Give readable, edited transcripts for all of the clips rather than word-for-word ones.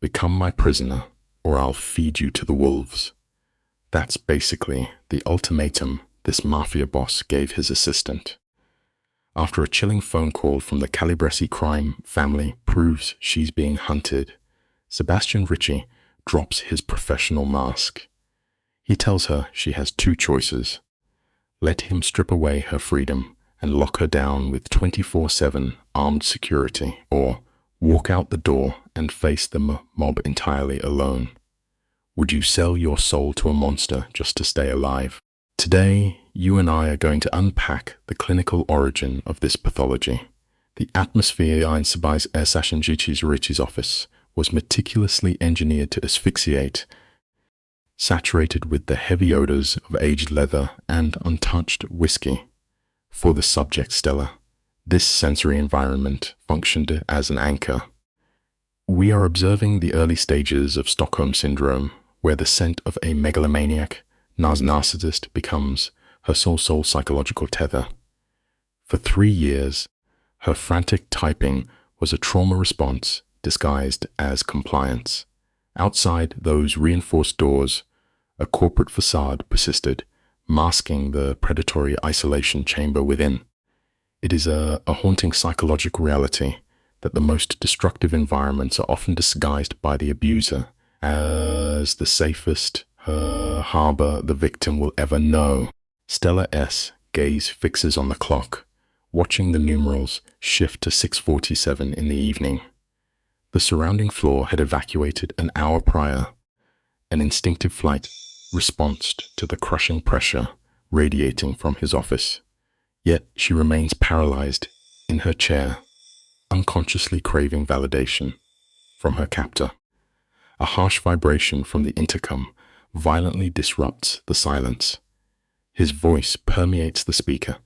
Become my prisoner, or I'll feed you to the wolves. That's basically the ultimatum this mafia boss gave his assistant. After a chilling phone call from the Calabresi crime family proves she's being hunted, Sebastian Ricci drops his professional mask. He tells her she has two choices. Let him strip away her freedom and lock her down with 24/7 armed security, or walk out the door and face the mob entirely alone. Would you sell your soul to a monster just to stay alive? Today, you and I are going to unpack the clinical origin of this pathology. The atmosphere in Sebastian Ricci's office was meticulously engineered to asphyxiate, saturated with the heavy odors of aged leather and untouched whiskey. For the subject Stella, this sensory environment functioned as an anchor. We are observing the early stages of Stockholm Syndrome, where the scent of a megalomaniac narcissist becomes her sole psychological tether. For 3 years, her frantic typing was a trauma response disguised as compliance. Outside those reinforced doors, a corporate facade persisted, masking the predatory isolation chamber within. It is a haunting psychological reality that the most destructive environments are often disguised by the abuser as the safest harbor the victim will ever know. Stella S. gaze fixes on the clock, watching the numerals shift to 6:47 in the evening. The surrounding floor had evacuated an hour prior, an instinctive flight response to the crushing pressure radiating from his office. Yet she remains paralyzed in her chair, unconsciously craving validation from her captor. A harsh vibration from the intercom violently disrupts the silence. His voice permeates the speaker,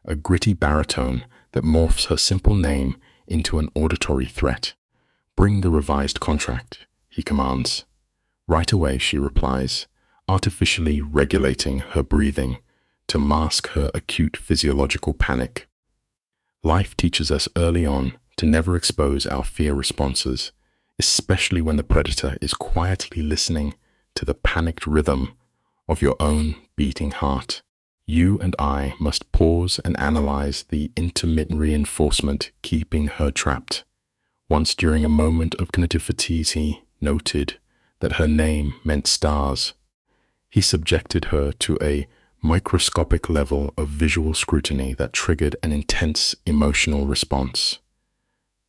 a gritty baritone that morphs her simple name into an auditory threat. "Bring the revised contract," he commands. Right away, she replies, artificially regulating her breathing to mask her acute physiological panic. Life teaches us early on to never expose our fear responses, especially when the predator is quietly listening to the panicked rhythm of your own beating heart. You and I must pause and analyze the intermittent reinforcement keeping her trapped. Once during a moment of cognitive fatigue, he noted that her name meant stars. He subjected her to a microscopic level of visual scrutiny that triggered an intense emotional response.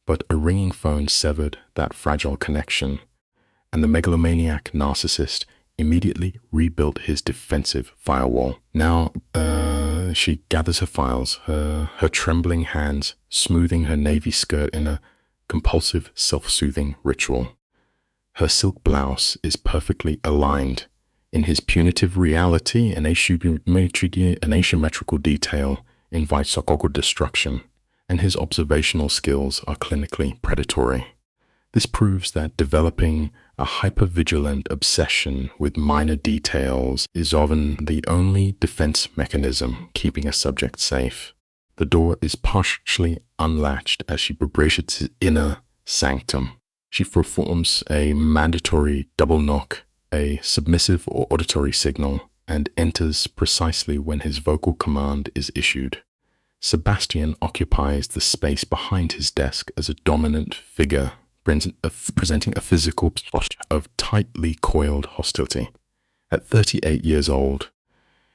But a ringing phone severed that fragile connection, and the megalomaniac narcissist immediately rebuilt his defensive firewall. Now, she gathers her files, her trembling hands smoothing her navy skirt in a compulsive self-soothing ritual. Her silk blouse is perfectly aligned. In his punitive reality, an asymmetrical detail invites psychological destruction, and his observational skills are clinically predatory. This proves that developing a hypervigilant obsession with minor details is often the only defense mechanism keeping a subject safe. The door is partially unlatched as she approaches his inner sanctum. She performs a mandatory double knock, a submissive or auditory signal, and enters precisely when his vocal command is issued. Sebastian occupies the space behind his desk as a dominant figure, presenting a physical posture of tightly coiled hostility. At 38 years old,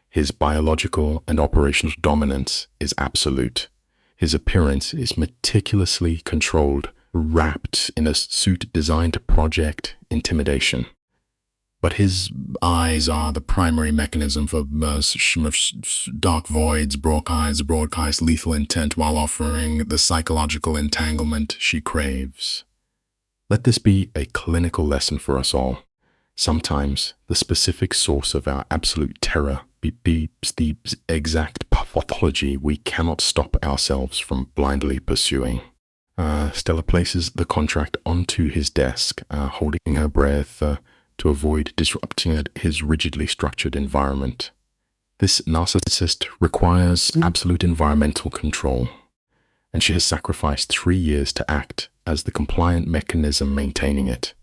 his biological and operational dominance is absolute. His appearance is meticulously controlled, wrapped in a suit designed to project intimidation. But his eyes are the primary mechanism for dark voids, broadcast lethal intent while offering the psychological entanglement she craves. Let this be a clinical lesson for us all. Sometimes the specific source of our absolute terror be the exact pathology we cannot stop ourselves from blindly pursuing. Stella places the contract onto his desk, holding her breath to avoid disrupting his rigidly structured environment. This narcissist requires absolute environmental control, and she has sacrificed 3 years to act as the compliant mechanism maintaining it.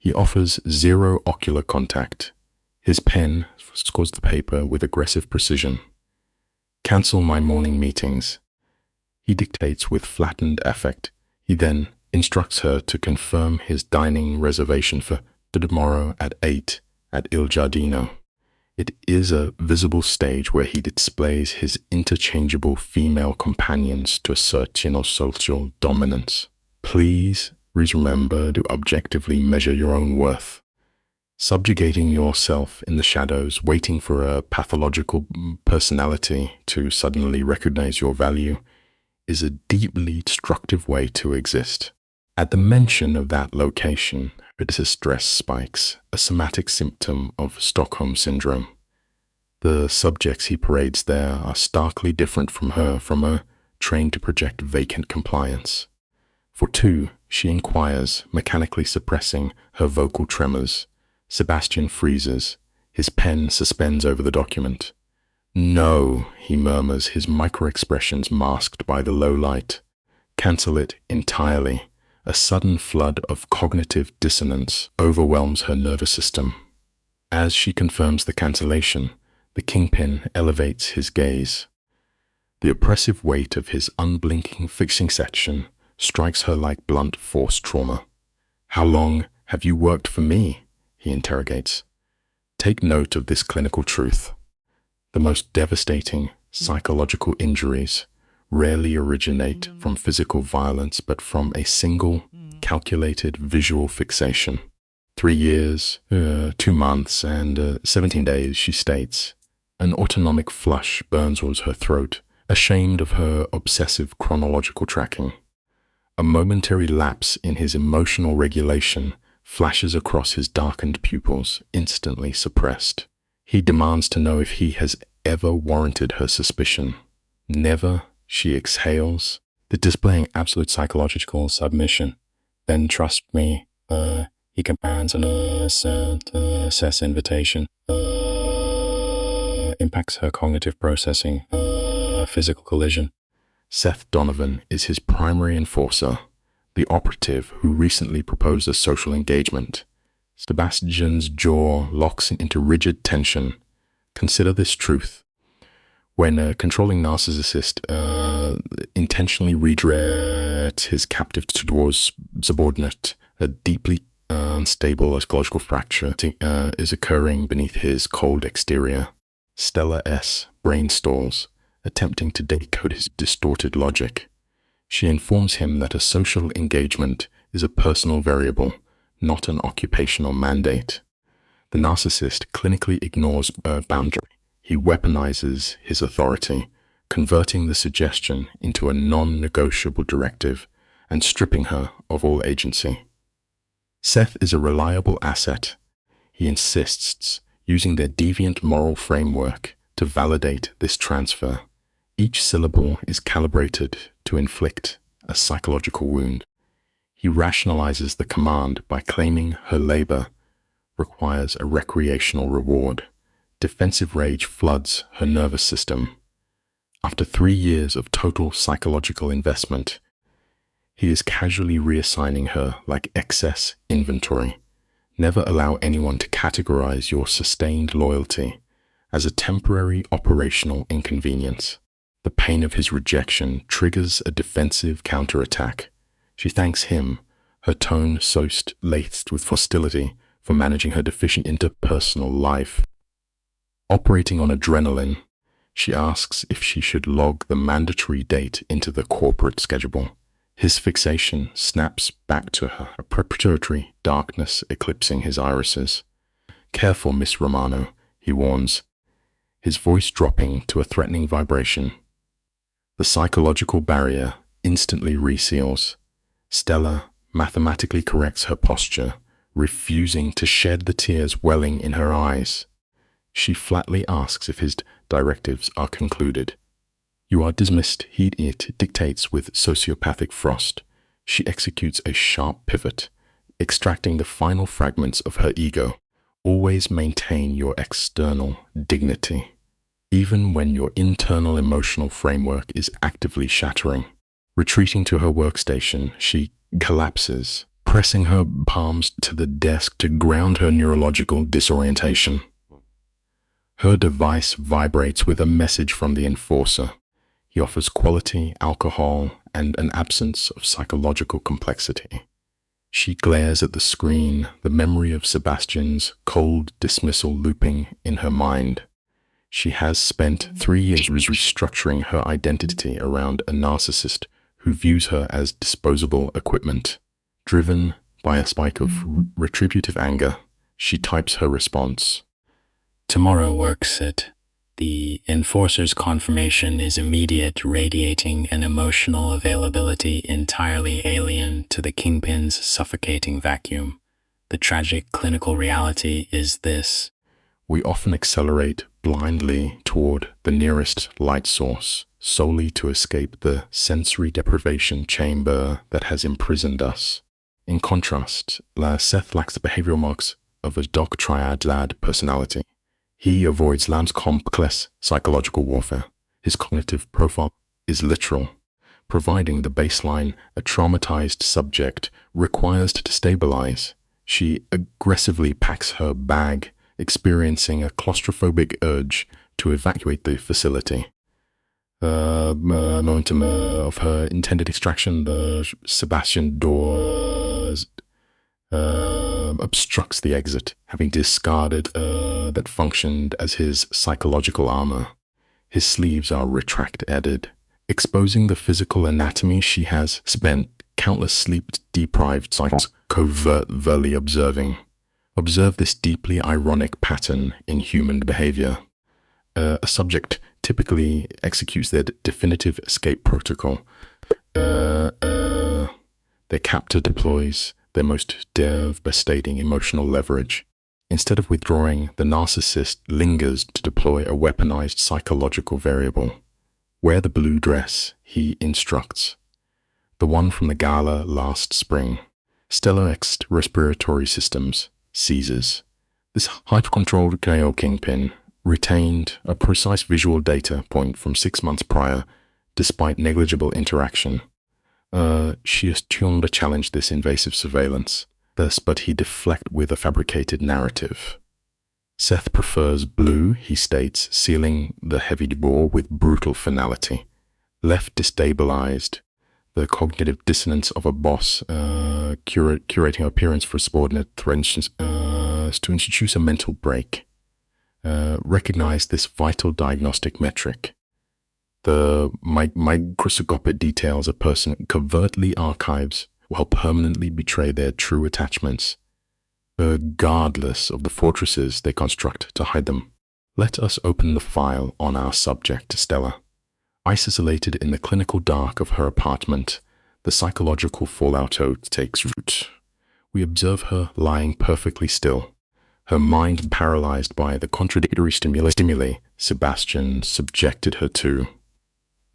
He offers zero ocular contact. His pen scores the paper with aggressive precision. Cancel my morning meetings. He dictates with flattened affect. He then instructs her to confirm his dining reservation for tomorrow at 8 at Il Giardino. It is a visible stage where he displays his interchangeable female companions to assert social dominance. Please remember to objectively measure your own worth. Subjugating yourself in the shadows, waiting for a pathological personality to suddenly recognize your value, is a deeply destructive way to exist. At the mention of that location, her distress spikes, a somatic symptom of Stockholm Syndrome. The subjects he parades there are starkly different from her, trained to project vacant compliance. For two, she inquires, mechanically suppressing her vocal tremors. Sebastian freezes. His pen suspends over the document. No, he murmurs, his micro-expressions masked by the low light. Cancel it entirely. A sudden flood of cognitive dissonance overwhelms her nervous system. As she confirms the cancellation, the kingpin elevates his gaze. The oppressive weight of his unblinking fixing section strikes her like blunt force trauma. How long have you worked for me? He interrogates. Take note of this clinical truth. The most devastating psychological injuries rarely originate from physical violence, but from a single, calculated visual fixation. 3 years, 2 months, and 17 days, she states. An autonomic flush burns towards her throat, ashamed of her obsessive chronological tracking. A momentary lapse in his emotional regulation flashes across his darkened pupils, instantly suppressed. He demands to know if he has ever warranted her suspicion. Never, she exhales, displaying absolute psychological submission. Then trust me, he commands an assess invitation. Impacts her cognitive processing, physical collision. Seth Donovan is his primary enforcer, the operative who recently proposed a social engagement. Sebastian's jaw locks into rigid tension. Consider this truth. When a controlling narcissist intentionally redirects his captive towards subordinate, a deeply unstable psychological fracture is occurring beneath his cold exterior. Stella S. brainstalls, attempting to decode his distorted logic. She informs him that a social engagement is a personal variable, not an occupational mandate. The narcissist clinically ignores a boundary. He weaponizes his authority, converting the suggestion into a non-negotiable directive and stripping her of all agency. Seth is a reliable asset. He insists, using their deviant moral framework to validate this transfer. Each syllable is calibrated to inflict a psychological wound. He rationalizes the command by claiming her labor requires a recreational reward. Defensive rage floods her nervous system. After 3 years of total psychological investment, he is casually reassigning her like excess inventory. Never allow anyone to categorize your sustained loyalty as a temporary operational inconvenience. The pain of his rejection triggers a defensive counterattack. She thanks him, her tone laced with hostility, for managing her deficient interpersonal life. Operating on adrenaline, she asks if she should log the mandatory date into the corporate schedule. His fixation snaps back to her, a preparatory darkness eclipsing his irises. Careful, Miss Romano, he warns, his voice dropping to a threatening vibration. The psychological barrier instantly reseals. Stella mathematically corrects her posture, refusing to shed the tears welling in her eyes. She flatly asks if his directives are concluded. You are dismissed, he dictates with sociopathic frost. She executes a sharp pivot, extracting the final fragments of her ego. Always maintain your external dignity, even when your internal emotional framework is actively shattering. Retreating to her workstation, she collapses, pressing her palms to the desk to ground her neurological disorientation. Her device vibrates with a message from the enforcer. He offers quality, alcohol, and an absence of psychological complexity. She glares at the screen, the memory of Sebastian's cold dismissal looping in her mind. She has spent 3 years restructuring her identity around a narcissist who views her as disposable equipment. Driven by a spike of retributive anger, she types her response. Tomorrow works it. The enforcer's confirmation is immediate, radiating an emotional availability entirely alien to the kingpin's suffocating vacuum. The tragic clinical reality is this. We often accelerate blindly toward the nearest light source, solely to escape the sensory deprivation chamber that has imprisoned us. In contrast, Seth lacks the behavioral marks of a Doc Triad personality. He avoids Lamb's complex psychological warfare. His cognitive profile is literal, providing the baseline a traumatized subject requires to stabilize. She aggressively packs her bag, experiencing a claustrophobic urge to evacuate the facility. Momentum of her intended extraction, the Sebastian doors obstructs the exit, having discarded that functioned as his psychological armor. His sleeves are retracted, exposing the physical anatomy she has spent countless sleep-deprived cycles covertly observing. Observe this deeply ironic pattern in human behavior. A subject typically executes their definitive escape protocol. Their captor deploys their most devastating emotional leverage. Instead of withdrawing, the narcissist lingers to deploy a weaponized psychological variable. Wear the blue dress, he instructs. The one from the gala last spring. Stellar X respiratory systems seizes. This hyper-controlled KO kingpin retained a precise visual data point from 6 months prior, despite negligible interaction. She assumed to challenge this invasive surveillance, but he deflected with a fabricated narrative. Seth prefers blue, he states, sealing the heavy bore with brutal finality. Left destabilized, the cognitive dissonance of a boss curating appearance for a subordinate threatens to introduce a mental break. Recognize this vital diagnostic metric. The microscopic details a person covertly archives will permanently betray their true attachments, regardless of the fortresses they construct to hide them. Let us open the file on our subject, Stella. Isolated in the clinical dark of her apartment, the psychological fallout takes root. We observe her lying perfectly still, her mind paralyzed by the contradictory stimuli Sebastian subjected her to.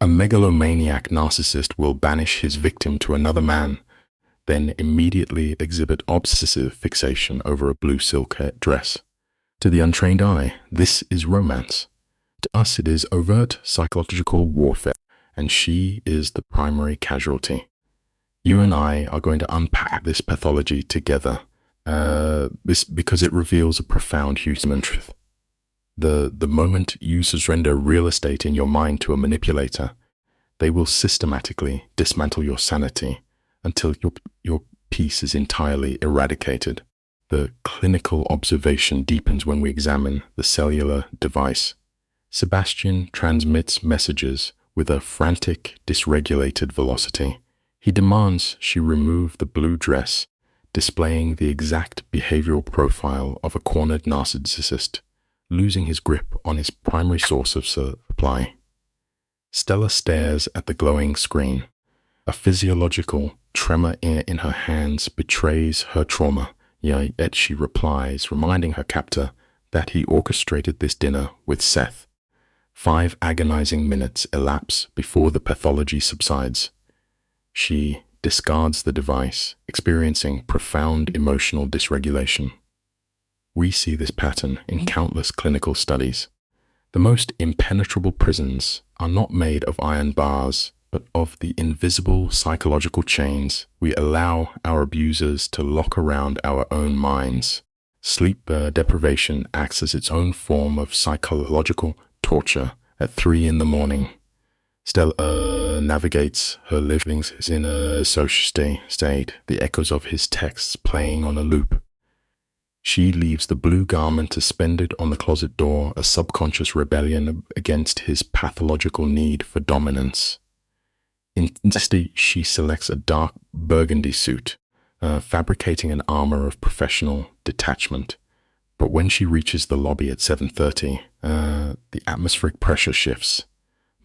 A megalomaniac narcissist will banish his victim to another man, then immediately exhibit obsessive fixation over a blue silk dress. To the untrained eye, this is romance. To us, it is overt psychological warfare, and she is the primary casualty. You and I are going to unpack this pathology together, because it reveals a profound human truth. The moment you surrender real estate in your mind to a manipulator, they will systematically dismantle your sanity until your peace is entirely eradicated. The clinical observation deepens when we examine the cellular device. Sebastian transmits messages with a frantic, dysregulated velocity. He demands she remove the blue dress, displaying the exact behavioral profile of a cornered narcissist, losing his grip on his primary source of supply. Stella stares at the glowing screen. A physiological tremor in her hands betrays her trauma, yet she replies, reminding her captor that he orchestrated this dinner with Seth. 5 agonizing minutes elapse before the pathology subsides. She discards the device, experiencing profound emotional dysregulation. We see this pattern in countless clinical studies. The most impenetrable prisons are not made of iron bars, but of the invisible psychological chains we allow our abusers to lock around our own minds. Sleep deprivation acts as its own form of psychological torture. At 3 in the morning, Stella navigates her livings in a social state, the echoes of his texts playing on a loop. She leaves the blue garment suspended on the closet door, a subconscious rebellion against his pathological need for dominance. Instead, she selects a dark burgundy suit, fabricating an armor of professional detachment. But when she reaches the lobby at 7:30, the atmospheric pressure shifts.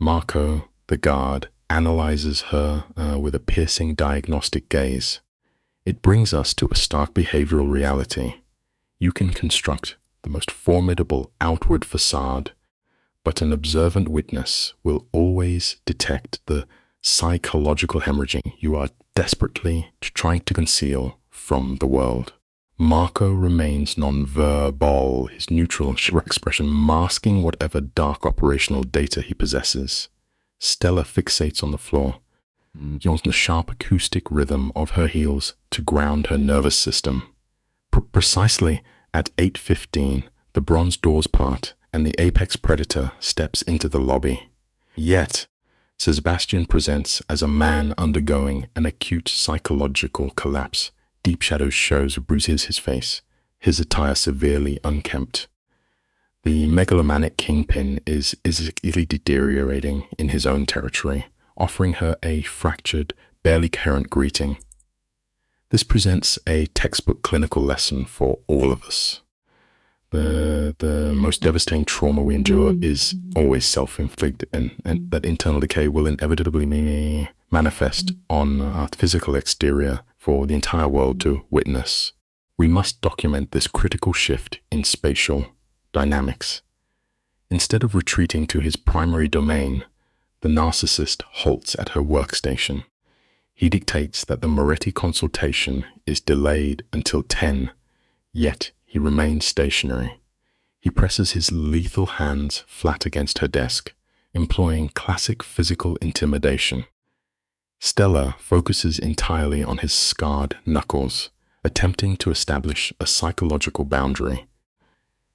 Marco, the guard, analyzes her with a piercing diagnostic gaze. It brings us to a stark behavioral reality. You can construct the most formidable outward facade, but an observant witness will always detect the psychological hemorrhaging you are desperately trying to conceal from the world. Marco remains non-verbal, his neutral expression masking whatever dark operational data he possesses. Stella fixates on the floor, using the sharp acoustic rhythm of her heels to ground her nervous system. Precisely at 8:15, the bronze doors part and the apex predator steps into the lobby. Yet, Sebastian presents as a man undergoing an acute psychological collapse. Deep shadows shows bruises his face, his attire severely unkempt. The megalomaniac kingpin is easily deteriorating in his own territory, offering her a fractured, barely coherent greeting. This presents a textbook clinical lesson for all of us. The most devastating trauma we endure is always self-inflicted, and that internal decay will inevitably manifest on our physical exterior for the entire world to witness. We must document this critical shift in spatial dynamics. Instead of retreating to his primary domain, the narcissist halts at her workstation. He dictates that the Moretti consultation is delayed until 10, yet he remains stationary. He presses his lethal hands flat against her desk, employing classic physical intimidation. Stella focuses entirely on his scarred knuckles, attempting to establish a psychological boundary.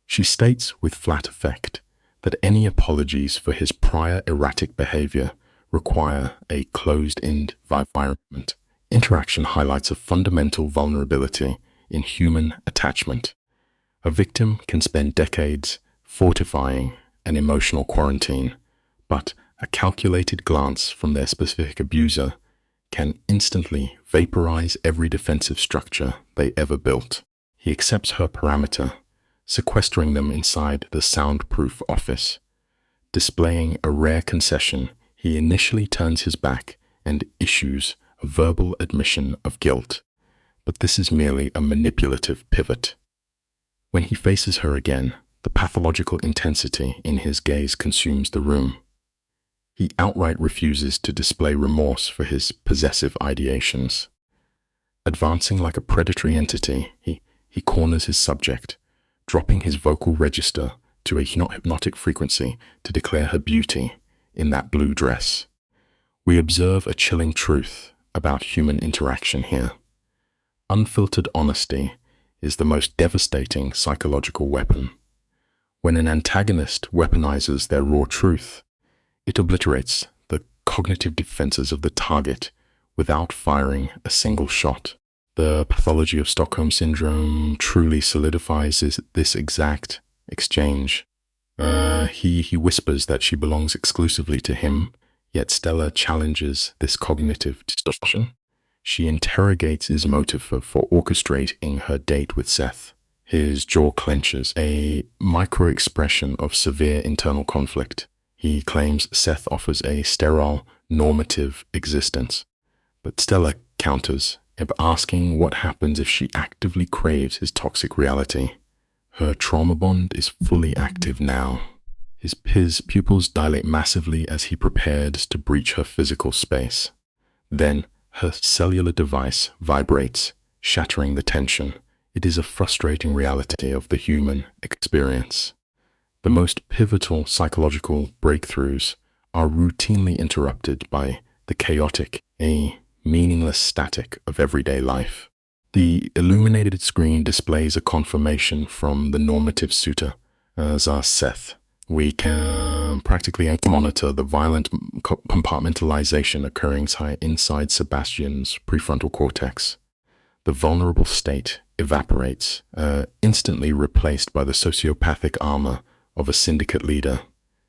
She states with flat effect that any apologies for his prior erratic behavior require a closed-in environment. Interaction highlights a fundamental vulnerability in human attachment. A victim can spend decades fortifying an emotional quarantine, but a calculated glance from their specific abuser can instantly vaporize every defensive structure they ever built. He accepts her parameter, sequestering them inside the soundproof office. Displaying a rare concession, he initially turns his back and issues a verbal admission of guilt, but this is merely a manipulative pivot. When he faces her again, the pathological intensity in his gaze consumes the room. He outright refuses to display remorse for his possessive ideations. Advancing like a predatory entity, he corners his subject, dropping his vocal register to a hypnotic frequency to declare her beauty in that blue dress. We observe a chilling truth about human interaction here. Unfiltered honesty is the most devastating psychological weapon. When an antagonist weaponizes their raw truth, it obliterates the cognitive defenses of the target without firing a single shot. The pathology of Stockholm Syndrome truly solidifies this exact exchange. He whispers that she belongs exclusively to him, yet Stella challenges this cognitive distortion. She interrogates his motive for orchestrating her date with Seth. His jaw clenches, a micro-expression of severe internal conflict. He claims Seth offers a sterile, normative existence. But Stella counters, asking what happens if she actively craves his toxic reality. Her trauma bond is fully active now. His pupils dilate massively as he prepares to breach her physical space. Then, her cellular device vibrates, shattering the tension. It is a frustrating reality of the human experience. The most pivotal psychological breakthroughs are routinely interrupted by the chaotic, a meaningless static of everyday life. The illuminated screen displays a confirmation from the normative suitor, as our Seth. We can practically monitor the violent compartmentalization occurring inside Sebastian's prefrontal cortex. The vulnerable state evaporates, instantly replaced by the sociopathic armor of a syndicate leader.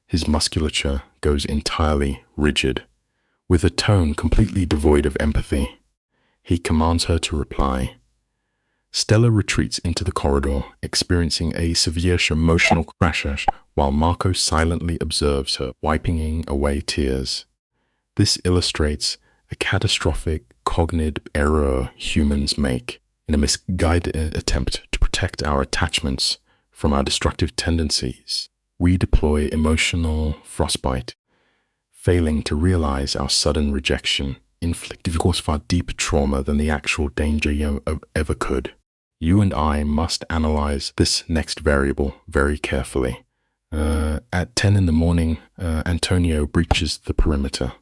His musculature goes entirely rigid. With a tone completely devoid of empathy, he commands her to reply. Stella retreats into the corridor, experiencing a severe emotional crash, while Marco silently observes her, wiping away tears. This illustrates a catastrophic cognitive error humans make in a misguided attempt to protect our attachments from our destructive tendencies. We deploy emotional frostbite, failing to realize our sudden rejection inflicted cause far deeper trauma than the actual danger ever could. You and I must analyze this next variable very carefully. At 10 in the morning, Antonio breaches the perimeter.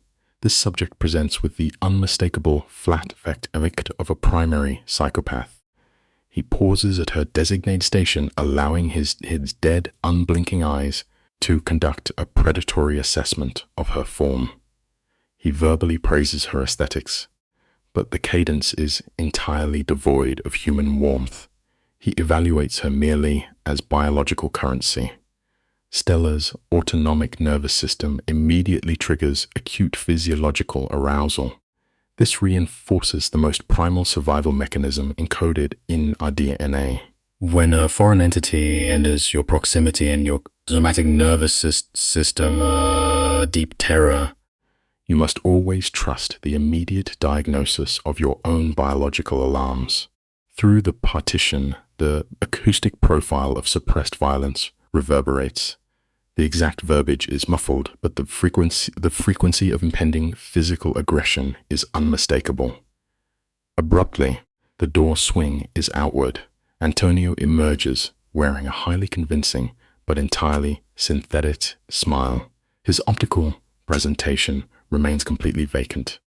This subject presents with the unmistakable flat effect of a primary psychopath. He pauses at her designated station, allowing his dead, unblinking eyes to conduct a predatory assessment of her form. He verbally praises her aesthetics, but the cadence is entirely devoid of human warmth. He evaluates her merely as biological currency. Stella's autonomic nervous system immediately triggers acute physiological arousal. This reinforces the most primal survival mechanism encoded in our DNA. When a foreign entity enters your proximity and your somatic nervous system, deep terror, you must always trust the immediate diagnosis of your own biological alarms. Through the partition, the acoustic profile of suppressed violence reverberates. The exact verbiage is muffled, but the frequency of impending physical aggression is unmistakable. Abruptly, the door swing is outward. Antonio emerges, wearing a highly convincing but entirely synthetic smile. His optical presentation remains completely vacant.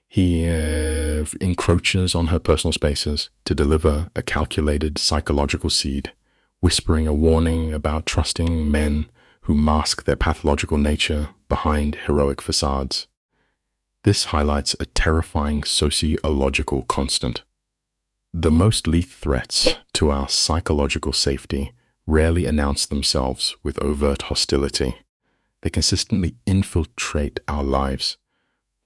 He encroaches on her personal spaces to deliver a calculated psychological seed, whispering a warning about trusting men who mask their pathological nature behind heroic facades. This highlights a terrifying sociological constant. The most lethal threats to our psychological safety rarely announce themselves with overt hostility. They consistently infiltrate our lives,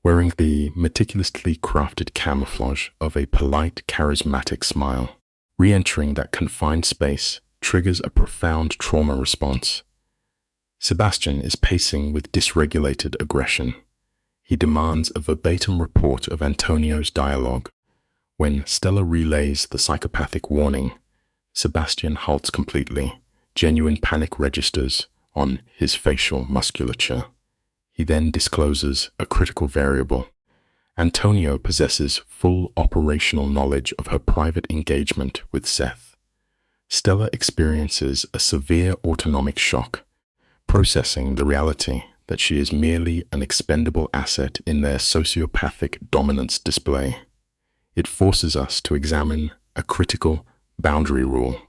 wearing the meticulously crafted camouflage of a polite, charismatic smile. Re-entering that confined space triggers a profound trauma response. Sebastian is pacing with dysregulated aggression. He demands a verbatim report of Antonio's dialogue. When Stella relays the psychopathic warning, Sebastian halts completely. Genuine panic registers on his facial musculature. He then discloses a critical variable. Antonio possesses full operational knowledge of her private engagement with Seth. Stella experiences a severe autonomic shock, processing the reality that she is merely an expendable asset in their sociopathic dominance display. It forces us to examine a critical boundary rule.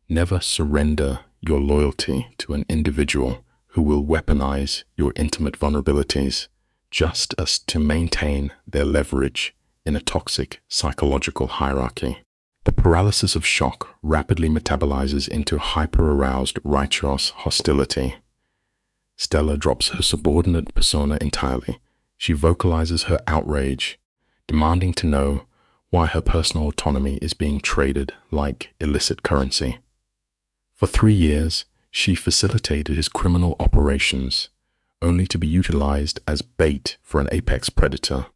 Never surrender your loyalty to an individual who will weaponize your intimate vulnerabilities just as to maintain their leverage in a toxic psychological hierarchy. The paralysis of shock rapidly metabolizes into hyper-aroused righteous hostility. Stella drops her subordinate persona entirely. She vocalizes her outrage, demanding to know why her personal autonomy is being traded like illicit currency. For 3 years, she facilitated his criminal operations, only to be utilized as bait for an apex predator.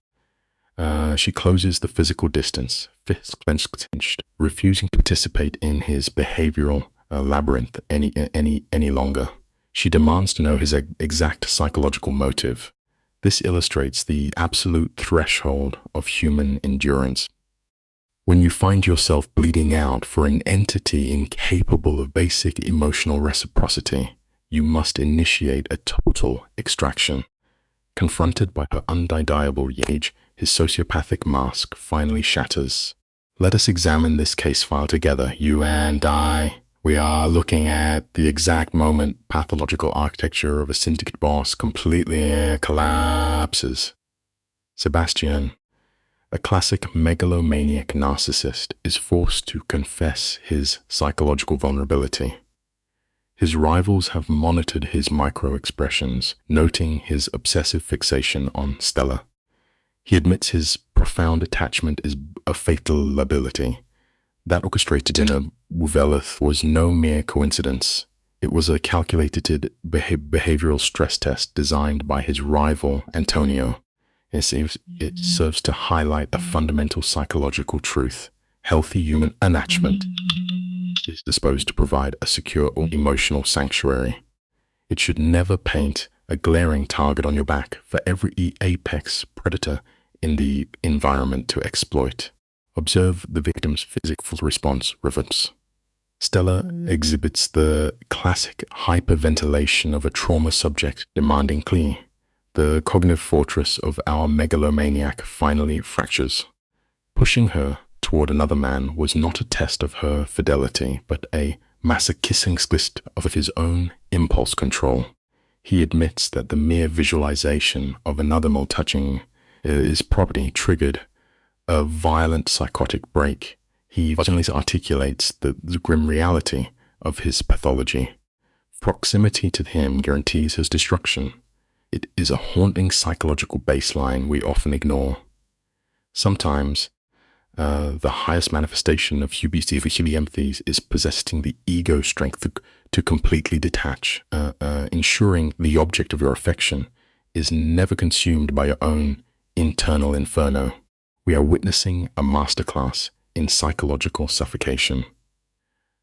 She closes the physical distance, fist clenched, refusing to participate in his behavioral labyrinth any longer. She demands to know his exact psychological motive. This illustrates the absolute threshold of human endurance. When you find yourself bleeding out for an entity incapable of basic emotional reciprocity, you must initiate a total extraction. Confronted by her undeniable rage, his sociopathic mask finally shatters. Let us examine this case file together, you and I. We are looking at the exact moment pathological architecture of a syndicate boss completely collapses. Sebastian, a classic megalomaniac narcissist, is forced to confess his psychological vulnerability. His rivals have monitored his micro-expressions, noting his obsessive fixation on Stella. He admits his profound attachment is a fatal liability. That orchestrated dinner with Velith was no mere coincidence. It was a calculated behavioral stress test designed by his rival, Antonio. It serves to highlight a fundamental psychological truth. Healthy human attachment is disposed to provide a secure or emotional sanctuary. It should never paint a glaring target on your back for every apex predator in the environment to exploit. Observe the victim's physical response, Ruthless. Stella exhibits the classic hyperventilation of a trauma subject demanding clean. The cognitive fortress of our megalomaniac finally fractures. Pushing her toward another man was not a test of her fidelity, but a masochistic list of his own impulse control. He admits that the mere visualization of another male touching his property triggered a violent psychotic break. He violently articulates the grim reality of his pathology. Proximity to him guarantees his destruction. It is a haunting psychological baseline we often ignore. Sometimes, the highest manifestation of human empathy is possessing the ego strength to completely detach, ensuring the object of your affection is never consumed by your own internal inferno. We are witnessing a masterclass in psychological suffocation.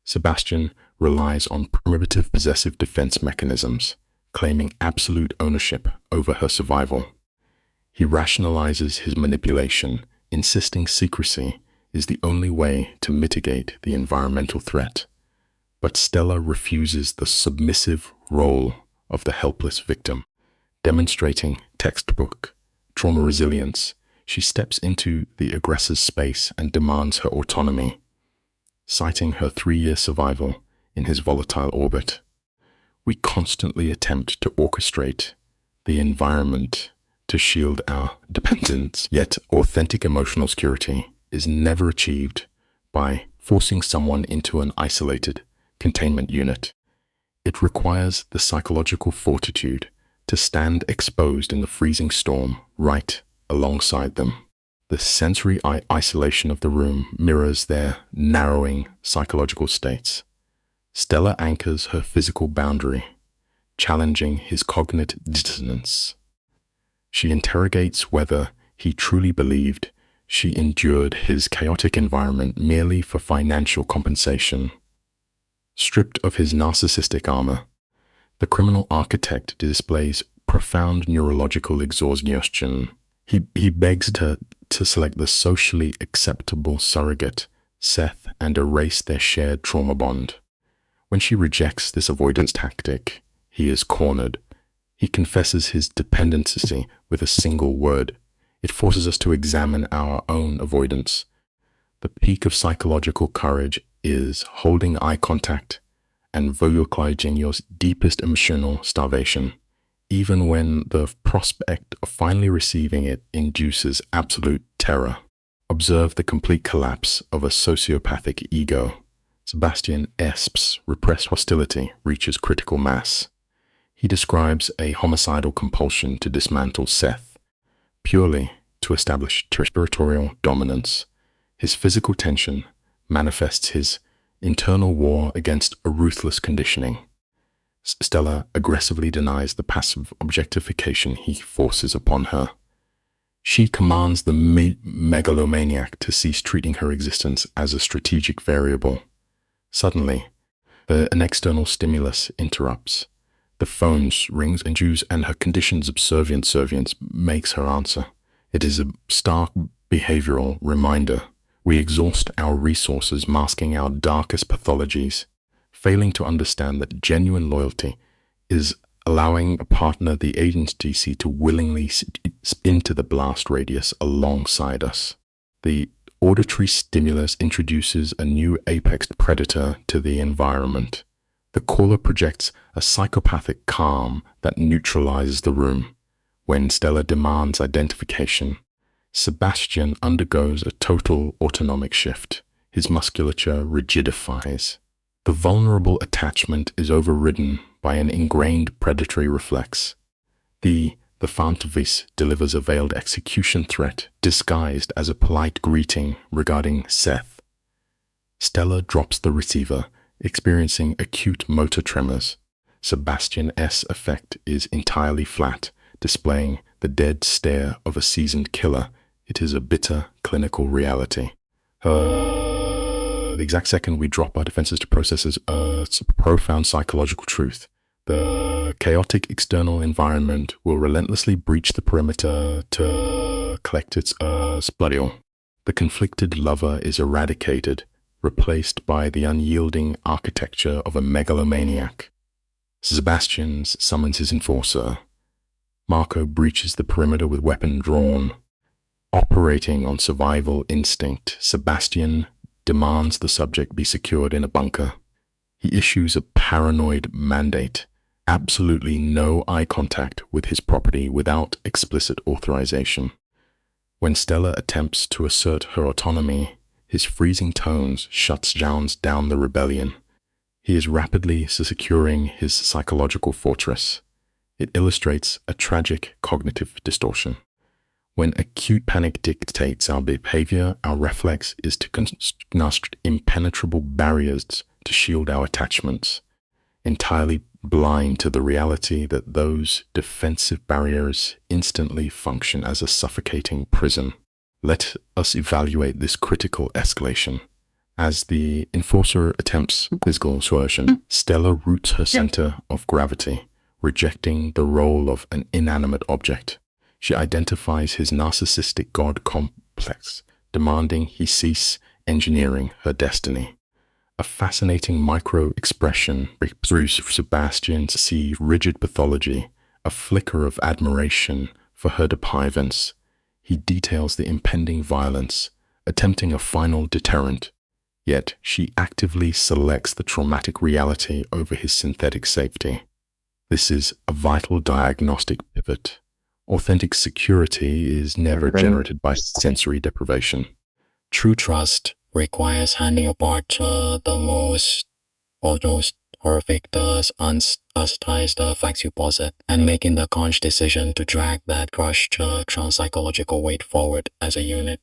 Sebastian relies on primitive possessive defense mechanisms, claiming absolute ownership over her survival. He rationalizes his manipulation, insisting secrecy is the only way to mitigate the environmental threat. But Stella refuses the submissive role of the helpless victim. Demonstrating textbook trauma resilience, she steps into the aggressor's space and demands her autonomy, citing her 3-year survival in his volatile orbit. We constantly attempt to orchestrate the environment to shield our dependence, yet authentic emotional security is never achieved by forcing someone into an isolated containment unit. It requires the psychological fortitude to stand exposed in the freezing storm right alongside them. The sensory isolation of the room mirrors their narrowing psychological states. Stella anchors her physical boundary, challenging his cognitive dissonance. She interrogates whether he truly believed she endured his chaotic environment merely for financial compensation. Stripped of his narcissistic armor, the criminal architect displays profound neurological exhaustion. He begs her to select the socially acceptable surrogate, Seth, and erase their shared trauma bond. When she rejects this avoidance tactic, he is cornered. He confesses his dependency with a single word. It forces us to examine our own avoidance. The peak of psychological courage is holding eye contact and vocalizing your deepest emotional starvation, even when the prospect of finally receiving it induces absolute terror. Observe the complete collapse of a sociopathic ego. Sebastian Esp's repressed hostility reaches critical mass. He describes a homicidal compulsion to dismantle Seth, purely to establish territorial dominance. His physical tension manifests his internal war against a ruthless conditioning. Stella aggressively denies the passive objectification he forces upon her. She commands the megalomaniac to cease treating her existence as a strategic variable. Suddenly, an external stimulus interrupts. The phone rings and her conditioned subservience makes her answer. It is a stark behavioral reminder. We exhaust our resources masking our darkest pathologies, failing to understand that genuine loyalty is allowing a partner the agency to willingly into the blast radius alongside us. The auditory stimulus introduces a new apex predator to the environment. The caller projects a psychopathic calm that neutralizes the room. When Stella demands identification, Sebastian undergoes a total autonomic shift. His musculature rigidifies. The vulnerable attachment is overridden by an ingrained predatory reflex. The Fantavis delivers a veiled execution threat disguised as a polite greeting regarding Seth. Stella drops the receiver, experiencing acute motor tremors. Sebastian's effect is entirely flat, displaying the dead stare of a seasoned killer. It is a bitter clinical reality. The exact second we drop our defenses to processes a profound psychological truth. The chaotic external environment will relentlessly breach the perimeter to collect its splodial. The conflicted lover is eradicated, replaced by the unyielding architecture of a megalomaniac. Sebastian summons his enforcer. Marco breaches the perimeter with weapon drawn. Operating on survival instinct, Sebastian demands the subject be secured in a bunker. He issues a paranoid mandate: absolutely no eye contact with his property without explicit authorization. When Stella attempts to assert her autonomy, his freezing tones shuts down the rebellion. He is rapidly securing his psychological fortress. It illustrates a tragic cognitive distortion. When acute panic dictates our behavior, our reflex is to construct impenetrable barriers to shield our attachments, entirely blind to the reality that those defensive barriers instantly function as a suffocating prison. Let us evaluate this critical escalation. As the enforcer attempts physical coercion, Stella roots her center of gravity, rejecting the role of an inanimate object. She identifies his narcissistic god complex, demanding he cease engineering her destiny. A fascinating micro-expression through Sebastian's rigid pathology, a flicker of admiration for her deprivance. He details the impending violence, attempting a final deterrent, yet she actively selects the traumatic reality over his synthetic safety. This is a vital diagnostic pivot. Authentic security is never generated by sensory deprivation. True trust requires handing apart the most horrific, unstigmatized facts you possess, and making the conscious decision to drag that crushed psychological weight forward as a unit.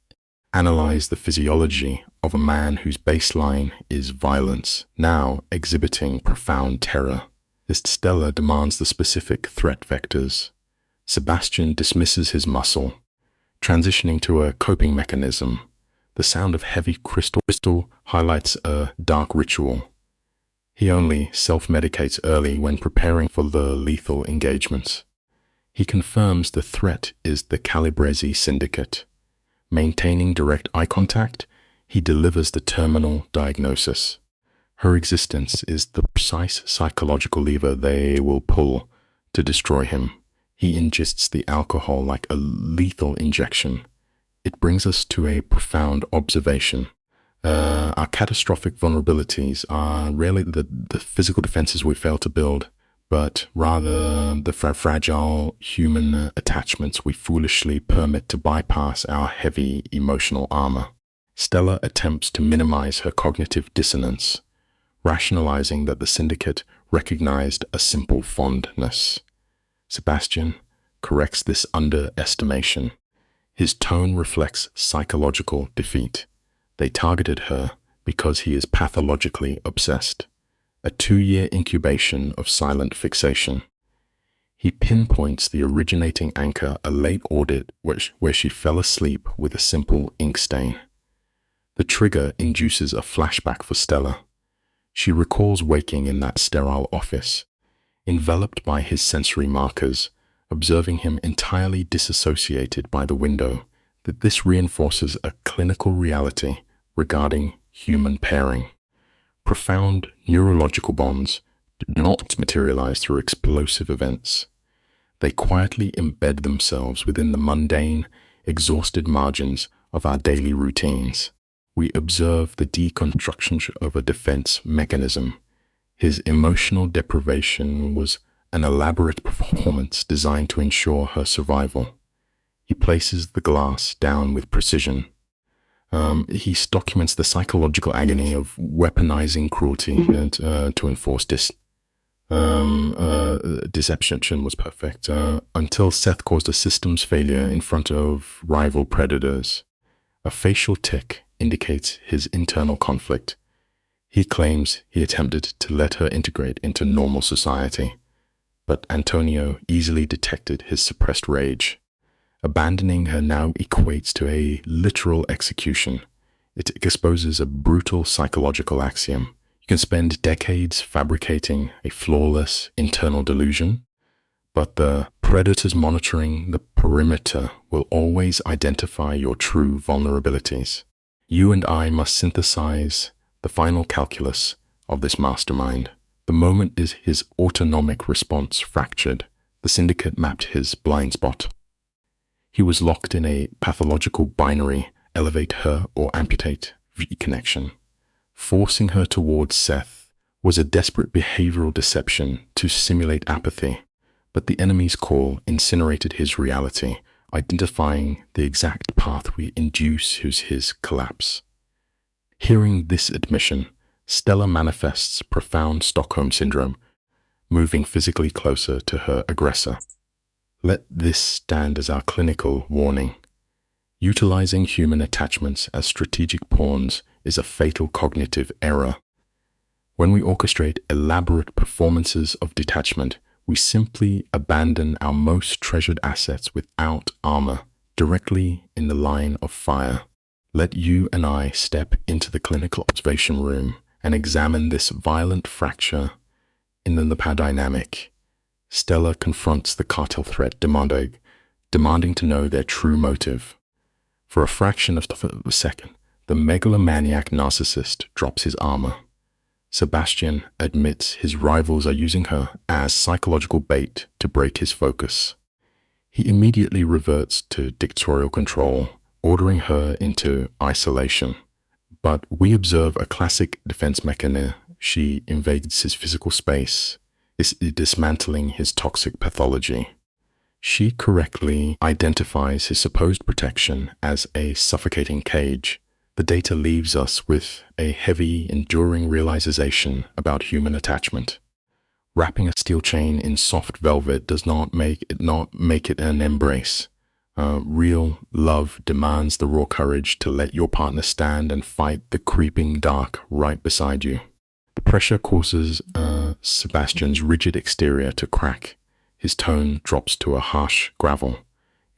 Analyze the physiology of a man whose baseline is violence, now exhibiting profound terror. This Stella demands the specific threat vectors. Sebastian dismisses his muscle, transitioning to a coping mechanism. The sound of heavy crystal highlights a dark ritual. He only self-medicates early when preparing for the lethal engagements. He confirms the threat is the Calabrese syndicate. Maintaining direct eye contact, he delivers the terminal diagnosis. Her existence is the precise psychological lever they will pull to destroy him. He ingests the alcohol like a lethal injection. It brings us to a profound observation. Our catastrophic vulnerabilities are rarely the physical defenses we fail to build, but rather the fragile human attachments we foolishly permit to bypass our heavy emotional armor. Stella attempts to minimize her cognitive dissonance, rationalizing that the syndicate recognized a simple fondness. Sebastian corrects this underestimation. His tone reflects psychological defeat. They targeted her because he is pathologically obsessed. A 2-year incubation of silent fixation. He pinpoints the originating anchor, a late audit where she fell asleep with a simple ink stain. The trigger induces a flashback for Stella. She recalls waking in that sterile office, enveloped by his sensory markers, observing him entirely disassociated by the window. That this reinforces a clinical reality regarding human pairing. Profound neurological bonds do not materialize through explosive events. They quietly embed themselves within the mundane, exhausted margins of our daily routines. We observe the deconstruction of a defense mechanism. His emotional deprivation was an elaborate performance designed to ensure her survival. He places the glass down with precision. He documents the psychological agony of weaponizing cruelty to enforce deception was perfect, until Seth caused a systems failure in front of rival predators. A facial tic indicates his internal conflict. He claims he attempted to let her integrate into normal society, but Antonio easily detected his suppressed rage. Abandoning her now equates to a literal execution. It exposes a brutal psychological axiom. You can spend decades fabricating a flawless internal delusion, but the predators monitoring the perimeter will always identify your true vulnerabilities. You and I must synthesize the final calculus of this mastermind. The moment is his autonomic response fractured. The syndicate mapped his blind spot. He was locked in a pathological binary, elevate her or amputate reconnection. Forcing her towards Seth was a desperate behavioral deception to simulate apathy, but the enemy's call incinerated his reality, identifying the exact path we induce his collapse. Hearing this admission, Stella manifests profound Stockholm syndrome, moving physically closer to her aggressor. Let this stand as our clinical warning. Utilizing human attachments as strategic pawns is a fatal cognitive error. When we orchestrate elaborate performances of detachment, we simply abandon our most treasured assets without armor, directly in the line of fire. Let you and I step into the clinical observation room and examine this violent fracture in the power dynamic. Stella confronts the cartel threat, demanding to know their true motive. For a fraction of a second, the megalomaniac narcissist drops his armor. Sebastian admits his rivals are using her as psychological bait to break his focus. He immediately reverts to dictatorial control, ordering her into isolation. But we observe a classic defense mechanism. She invades his physical space, dismantling his toxic pathology. She correctly identifies his supposed protection as a suffocating cage. The data leaves us with a heavy, enduring realization about human attachment. Wrapping a steel chain in soft velvet does not make it an embrace. Real love demands the raw courage to let your partner stand and fight the creeping dark right beside you. The pressure causes Sebastian's rigid exterior to crack. His tone drops to a harsh gravel,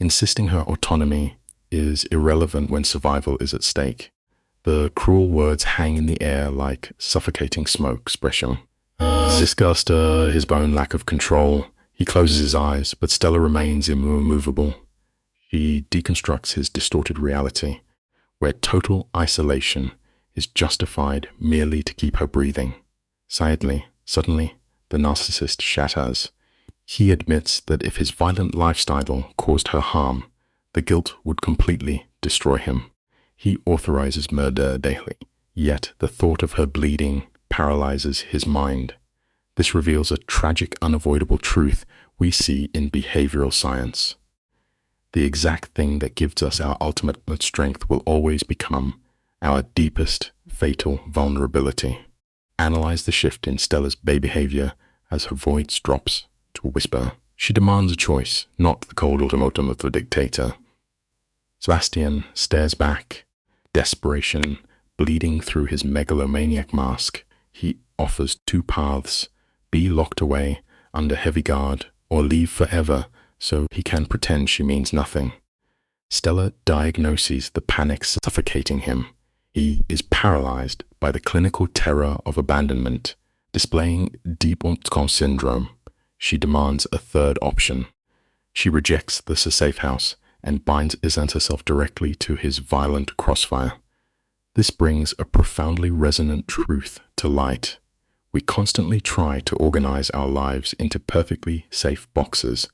insisting her autonomy is irrelevant when survival is at stake. The cruel words hang in the air like suffocating smoke expression. Disgust his own lack of control. He closes his eyes, but Stella remains immovable. She deconstructs his distorted reality, where total isolation is justified merely to keep her breathing. Suddenly, the narcissist shatters. He admits that if his violent lifestyle caused her harm, the guilt would completely destroy him. He authorizes murder daily, yet the thought of her bleeding paralyzes his mind. This reveals a tragic, unavoidable truth we see in behavioral science. The exact thing that gives us our ultimate strength will always become our deepest, fatal vulnerability. Analyze the shift in Stella's behavior as her voice drops to a whisper. She demands a choice, not the cold ultimatum of a dictator. Sebastian stares back, desperation bleeding through his megalomaniac mask. He offers two paths: be locked away under heavy guard, or leave forever so he can pretend she means nothing. Stella diagnoses the panic suffocating him. He is paralyzed by the clinical terror of abandonment, displaying deep Stockholm syndrome. She demands a third option. She rejects the safe house and binds herself directly to his violent crossfire. This brings a profoundly resonant truth to light. We constantly try to organize our lives into perfectly safe boxes,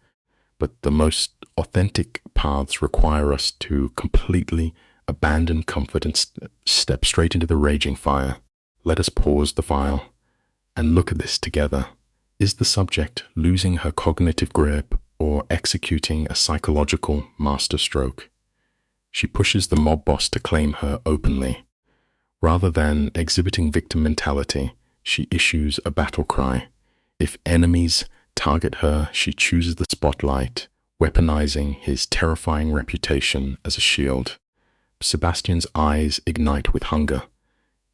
but the most authentic paths require us to completely abandon comfort and step straight into the raging fire. Let us pause the file and look at this together. Is the subject losing her cognitive grip or executing a psychological masterstroke? She pushes the mob boss to claim her openly. Rather than exhibiting victim mentality, she issues a battle cry. If enemies target her, she chooses the spotlight, weaponizing his terrifying reputation as a shield. Sebastian's eyes ignite with hunger.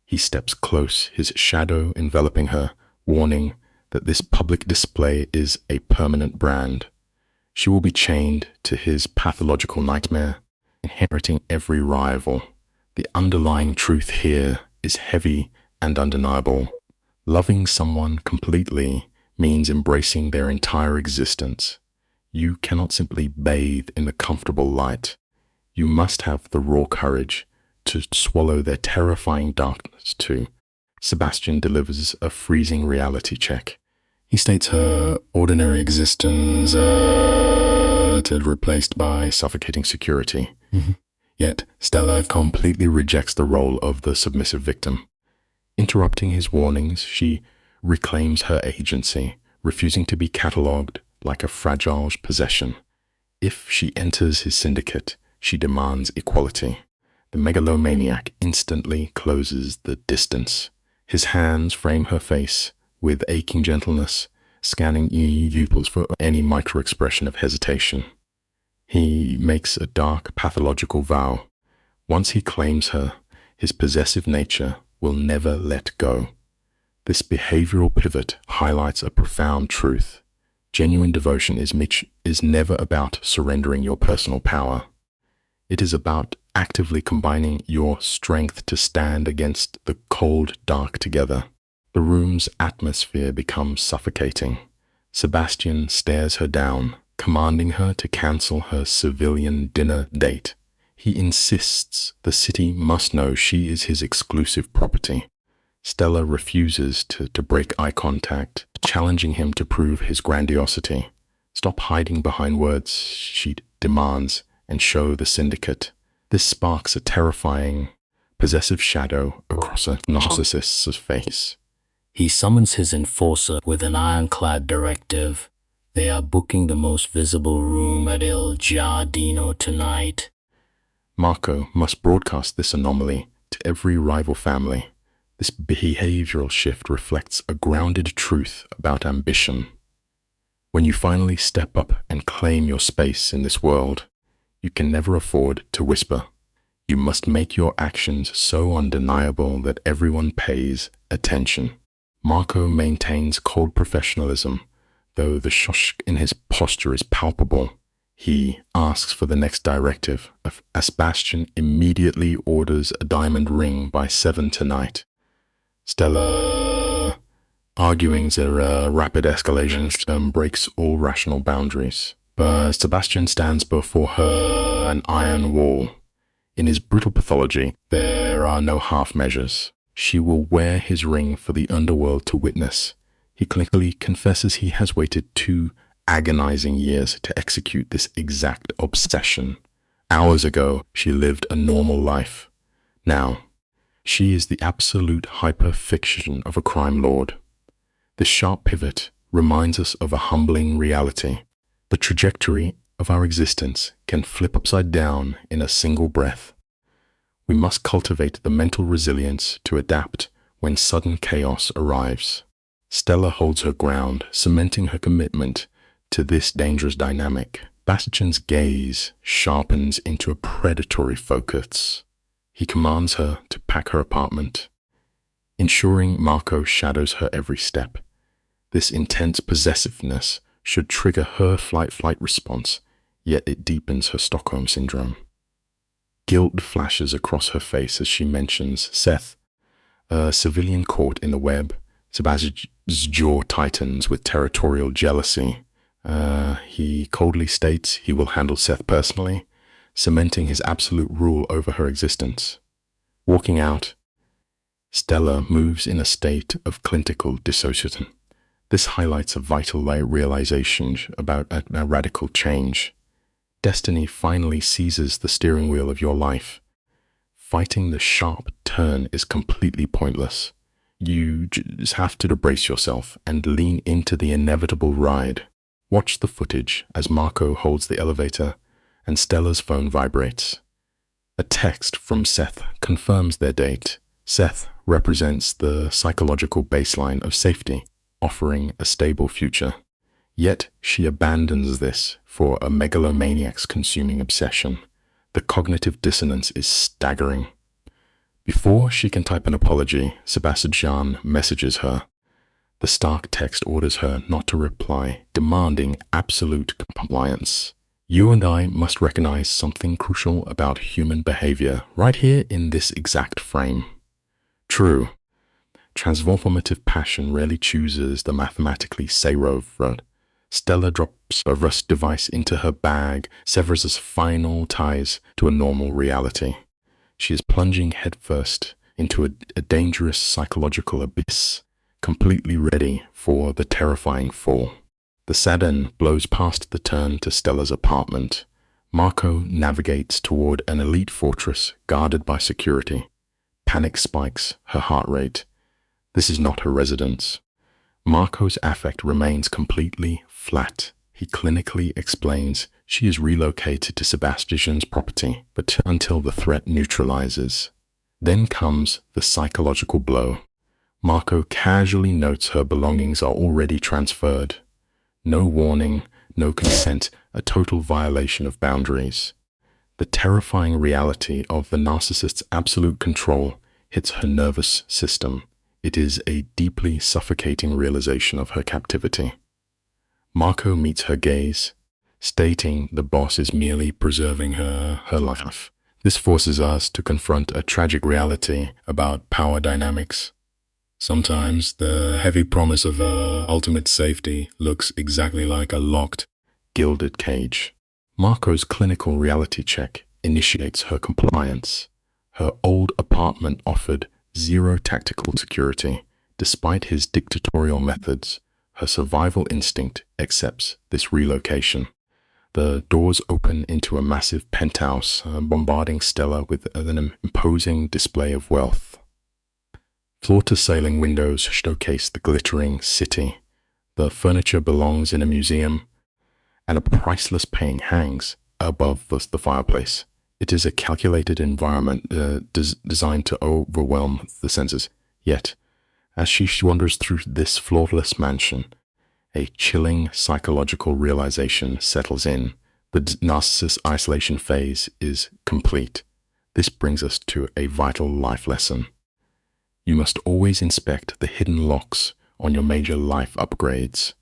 He steps close, his shadow enveloping her, warning that this public display is a permanent brand. She will be chained to his pathological nightmare, inheriting every rival. The underlying truth here is heavy and undeniable. Loving someone completely means embracing their entire existence. You cannot simply bathe in the comfortable light. You must have the raw courage to swallow their terrifying darkness too. Sebastian delivers a freezing reality check. He states her ordinary existence replaced by suffocating security. Yet Stella completely rejects the role of the submissive victim. Interrupting his warnings, she reclaims her agency, refusing to be catalogued like a fragile possession. If she enters his syndicate, she demands equality. The megalomaniac instantly closes the distance. His hands frame her face with aching gentleness, scanning pupils for any micro-expression of hesitation. He makes a dark, pathological vow. Once he claims her, his possessive nature will never let go. This behavioral pivot highlights a profound truth. Genuine devotion is never about surrendering your personal power. It is about actively combining your strength to stand against the cold dark together. The room's atmosphere becomes suffocating. Sebastian stares her down, commanding her to cancel her civilian dinner date. He insists the city must know she is his exclusive property. Stella refuses to break eye contact, challenging him to prove his grandiosity. Stop hiding behind words, she demands, and show the syndicate. This sparks a terrifying, possessive shadow across a narcissist's face. He summons his enforcer with an ironclad directive. They are booking the most visible room at Il Giardino tonight. Marco must broadcast this anomaly to every rival family. This behavioral shift reflects a grounded truth about ambition. When you finally step up and claim your space in this world, you can never afford to whisper. You must make your actions so undeniable that everyone pays attention. Marco maintains cold professionalism, though the shock in his posture is palpable. He asks for the next directive. Sebastian immediately orders a diamond ring by 7 tonight. Stella, arguing the rapid escalation, breaks all rational boundaries. But Sebastian stands before her an iron wall. In his brutal pathology, there are no half measures. She will wear his ring for the underworld to witness. He clinically confesses he has waited 2 agonizing years to execute this exact obsession. Hours ago, she lived a normal life. Now, she is the absolute hyperfiction of a crime lord. This sharp pivot reminds us of a humbling reality. The trajectory of our existence can flip upside down in a single breath. We must cultivate the mental resilience to adapt when sudden chaos arrives. Stella holds her ground, cementing her commitment to this dangerous dynamic. Sebastian's gaze sharpens into a predatory focus. He commands her to pack her apartment, ensuring Marco shadows her every step. This intense possessiveness should trigger her flight response, yet it deepens her Stockholm syndrome. Guilt flashes across her face as she mentions Seth, a civilian caught in the web. Sebastian's jaw tightens with territorial jealousy. He coldly states he will handle Seth personally, cementing his absolute rule over her existence. Walking out, Stella moves in a state of clinical dissociation. This highlights a vital realization about a radical change. Destiny finally seizes the steering wheel of your life. Fighting the sharp turn is completely pointless. You just have to brace yourself and lean into the inevitable ride. Watch the footage as Marco holds the elevator and Stella's phone vibrates. A text from Seth confirms their date. Seth represents the psychological baseline of safety, offering a stable future. Yet she abandons this for a megalomaniac's consuming obsession. The cognitive dissonance is staggering. Before she can type an apology, Sebastian messages her. The stark text orders her not to reply, demanding absolute compliance. You and I must recognize something crucial about human behavior right here in this exact frame. True, transformative passion rarely chooses the mathematically safe road. Stella drops a rust device into her bag, severs its final ties to a normal reality. She is plunging headfirst into a dangerous psychological abyss, completely ready for the terrifying fall. The sedan blows past the turn to Stella's apartment. Marco navigates toward an elite fortress guarded by security. Panic spikes her heart rate. This is not her residence. Marco's affect remains completely flat. He clinically explains she is relocated to Sebastian's property, but until the threat neutralizes. Then comes the psychological blow. Marco casually notes her belongings are already transferred. No warning, no consent, a total violation of boundaries. The terrifying reality of the narcissist's absolute control hits her nervous system. It is a deeply suffocating realization of her captivity. Marco meets her gaze, stating the boss is merely preserving her life. This forces us to confront a tragic reality about power dynamics. Sometimes the heavy promise of ultimate safety looks exactly like a locked, gilded cage. Marco's clinical reality check initiates her compliance. Her old apartment offered zero tactical security. Despite his dictatorial methods, her survival instinct accepts this relocation. The doors open into a massive penthouse, bombarding Stella with an imposing display of wealth. Floor-to-ceiling windows showcase the glittering city. The furniture belongs in a museum, and a priceless painting hangs above the fireplace. It is a calculated environment designed to overwhelm the senses. Yet, as she wanders through this flawless mansion, a chilling psychological realization settles in. The narcissist isolation phase is complete. This brings us to a vital life lesson. You must always inspect the hidden locks on your major life upgrades,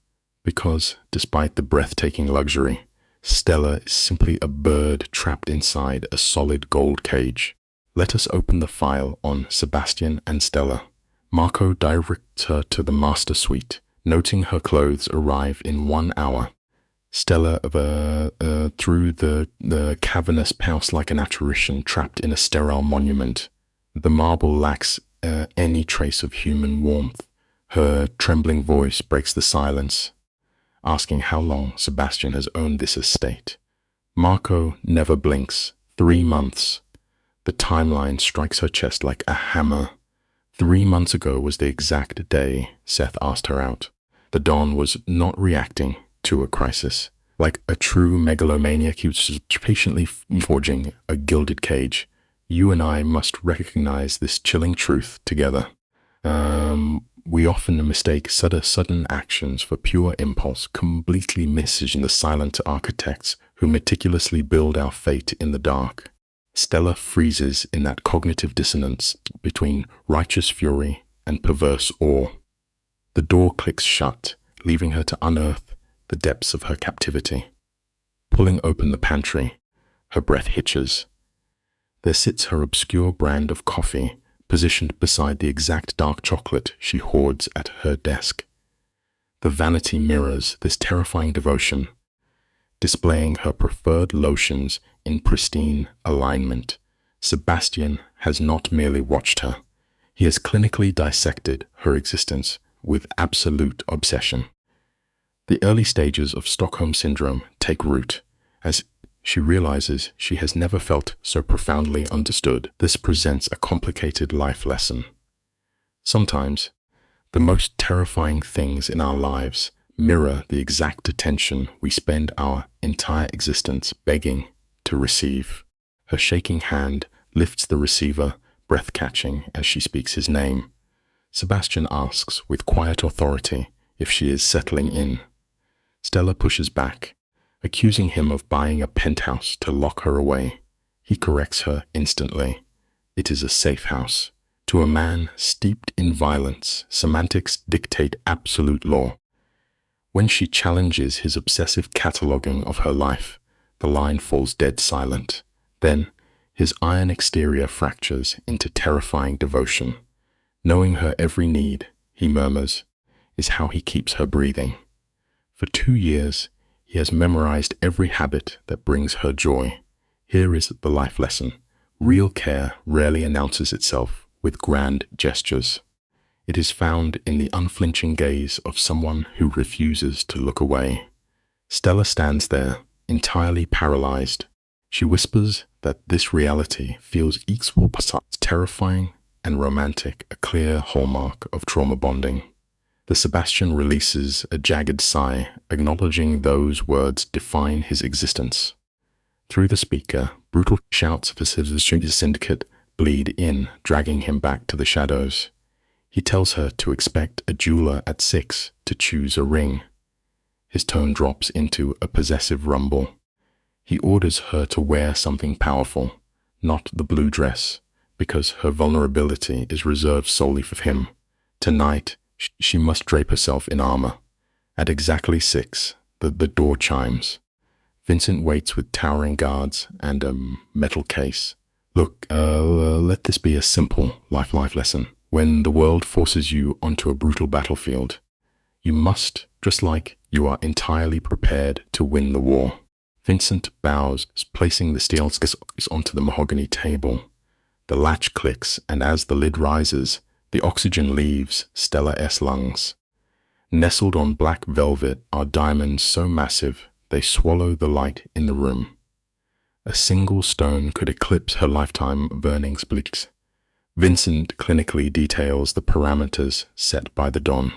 because despite the breathtaking luxury, Stella is simply a bird trapped inside a solid gold cage. Let us open the file on Sebastian and Stella. Marco directs her to the master suite, noting her clothes arrive in 1 hour. Stella through the cavernous house like an apparition trapped in a sterile monument. The marble lacks any trace of human warmth. Her trembling voice breaks the silence, asking how long Sebastian has owned this estate. Marco never blinks. 3 months. The timeline strikes her chest like a hammer. 3 months ago was the exact day Seth asked her out. The Don was not reacting to a crisis. Like a true megalomaniac, he was patiently forging a gilded cage. You and I must recognize this chilling truth together. We often mistake sudden actions for pure impulse, completely missing the silent architects who meticulously build our fate in the dark. Stella freezes in that cognitive dissonance between righteous fury and perverse awe. The door clicks shut, leaving her to unearth the depths of her captivity. Pulling open the pantry, her breath hitches. There sits her obscure brand of coffee, positioned beside the exact dark chocolate she hoards at her desk. The vanity mirrors this terrifying devotion, displaying her preferred lotions in pristine alignment. Sebastian has not merely watched her, He has clinically dissected her existence with absolute obsession. The early stages of Stockholm Syndrome take root as she realizes she has never felt so profoundly understood. This presents a complicated life lesson. Sometimes, the most terrifying things in our lives mirror the exact attention we spend our entire existence begging to receive. Her shaking hand lifts the receiver, breath-catching as she speaks his name. Sebastian asks with quiet authority if she is settling in. Stella pushes back, accusing him of buying a penthouse to lock her away. He corrects her instantly. It is a safe house. To a man steeped in violence, semantics dictate absolute law. When she challenges his obsessive cataloging of her life, the line falls dead silent. Then, his iron exterior fractures into terrifying devotion. Knowing her every need, he murmurs, is how he keeps her breathing. For 2 years, he has memorized every habit that brings her joy. Here is the life lesson. Real care rarely announces itself with grand gestures. It is found in the unflinching gaze of someone who refuses to look away. Stella stands there, entirely paralyzed. She whispers that this reality feels equal parts terrifying and romantic, a clear hallmark of trauma bonding. The Sebastian releases a jagged sigh, acknowledging those words define his existence. Through the speaker, brutal shouts of his syndicate bleed in, dragging him back to the shadows. He tells her to expect a jeweler at 6 to choose a ring. His tone drops into a possessive rumble. He orders her to wear something powerful, not the blue dress, because her vulnerability is reserved solely for him. Tonight, she must drape herself in armor. At exactly 6, the door chimes. Vincent waits with towering guards and a metal case. Look, let this be a simple life lesson. When the world forces you onto a brutal battlefield, you must, just like you are entirely prepared to win the war. Vincent bows, placing the steel scissors onto the mahogany table. The latch clicks, and as the lid rises, the oxygen leaves Stella's lungs. Nestled on black velvet are diamonds so massive they swallow the light in the room. A single stone could eclipse her lifetime of earnings. Vincent clinically details the parameters set by the Don.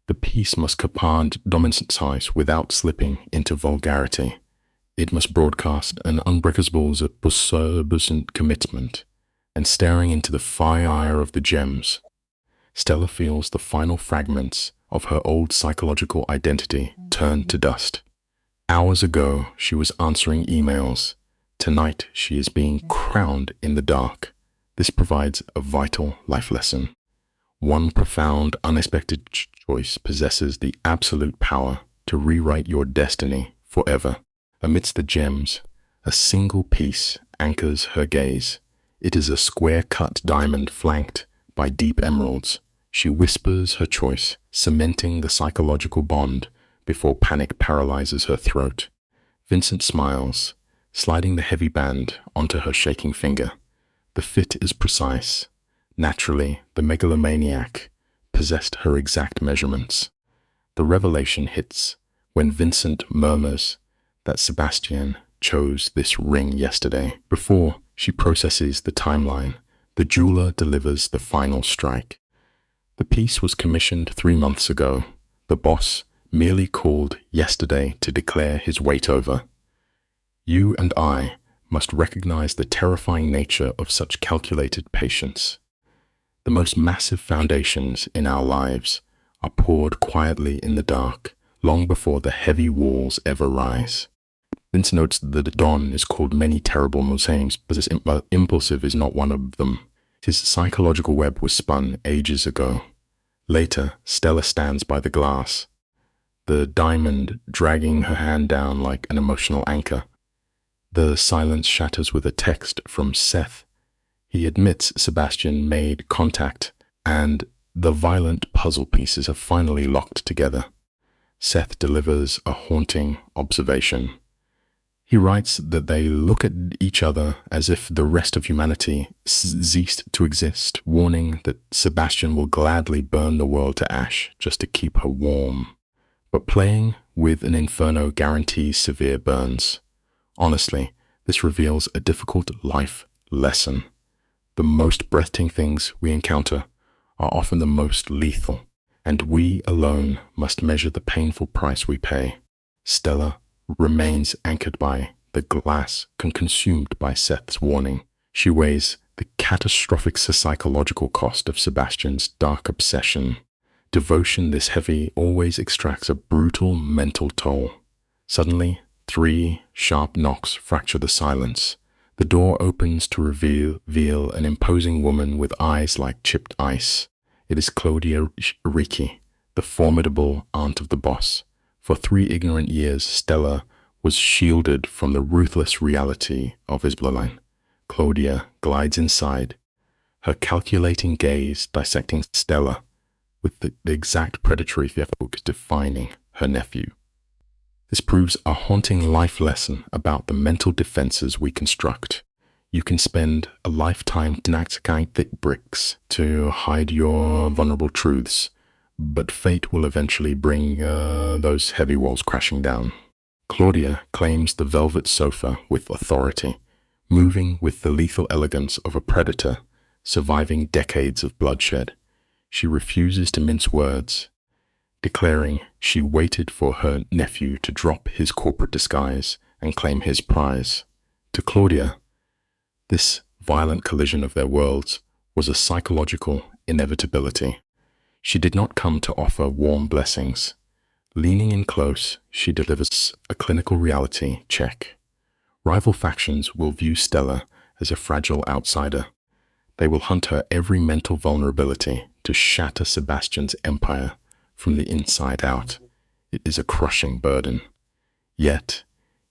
The piece must command dominant size without slipping into vulgarity. It must broadcast an unbreakable commitment, and staring into the fire of the gems, Stella feels the final fragments of her old psychological identity turn to dust. Hours ago, she was answering emails. Tonight, she is being crowned in the dark. This provides a vital life lesson. One profound, unexpected choice possesses the absolute power to rewrite your destiny forever. Amidst the gems, a single piece anchors her gaze. It is a square-cut diamond flanked by deep emeralds. She whispers her choice, cementing the psychological bond before panic paralyzes her throat. Vincent smiles, sliding the heavy band onto her shaking finger. The fit is precise. Naturally, the megalomaniac possessed her exact measurements. The revelation hits when Vincent murmurs that Sebastian chose this ring yesterday. Before she processes the timeline, the jeweler delivers the final strike. The piece was commissioned 3 months ago. The boss merely called yesterday to declare his wait over. You and I must recognize the terrifying nature of such calculated patience. The most massive foundations in our lives are poured quietly in the dark, long before the heavy walls ever rise. Vince notes that the Don is called many terrible names, but impulsive is not one of them. His psychological web was spun ages ago. Later, Stella stands by the glass, the diamond dragging her hand down like an emotional anchor. The silence shatters with a text from Seth. He admits Sebastian made contact, and the violent puzzle pieces have finally locked together. Seth delivers a haunting observation. He writes that they look at each other as if the rest of humanity ceased to exist, warning that Sebastian will gladly burn the world to ash just to keep her warm. But playing with an inferno guarantees severe burns. Honestly, this reveals a difficult life lesson. The most breathtaking things we encounter are often the most lethal, and we alone must measure the painful price we pay. Stella remains anchored by the glass consumed by Seth's warning. She weighs the catastrophic psychological cost of Sebastian's dark obsession. Devotion this heavy always extracts a brutal mental toll. Suddenly, 3 sharp knocks fracture the silence. The door opens to reveal an imposing woman with eyes like chipped ice. It is Claudia Ricci, the formidable aunt of the boss. For 3 ignorant years, Stella was shielded from the ruthless reality of his bloodline. Claudia glides inside, her calculating gaze dissecting Stella with the exact predatory focus defining her nephew. This proves a haunting life lesson about the mental defenses we construct. You can spend a lifetime enacting thick bricks to hide your vulnerable truths, but fate will eventually bring those heavy walls crashing down. Claudia claims the velvet sofa with authority, moving with the lethal elegance of a predator, surviving decades of bloodshed. She refuses to mince words, declaring she waited for her nephew to drop his corporate disguise and claim his prize. To Claudia, this violent collision of their worlds was a psychological inevitability. She did not come to offer warm blessings. Leaning in close, she delivers a clinical reality check. Rival factions will view Stella as a fragile outsider. They will hunt her every mental vulnerability to shatter Sebastian's empire from the inside out. It is a crushing burden. Yet,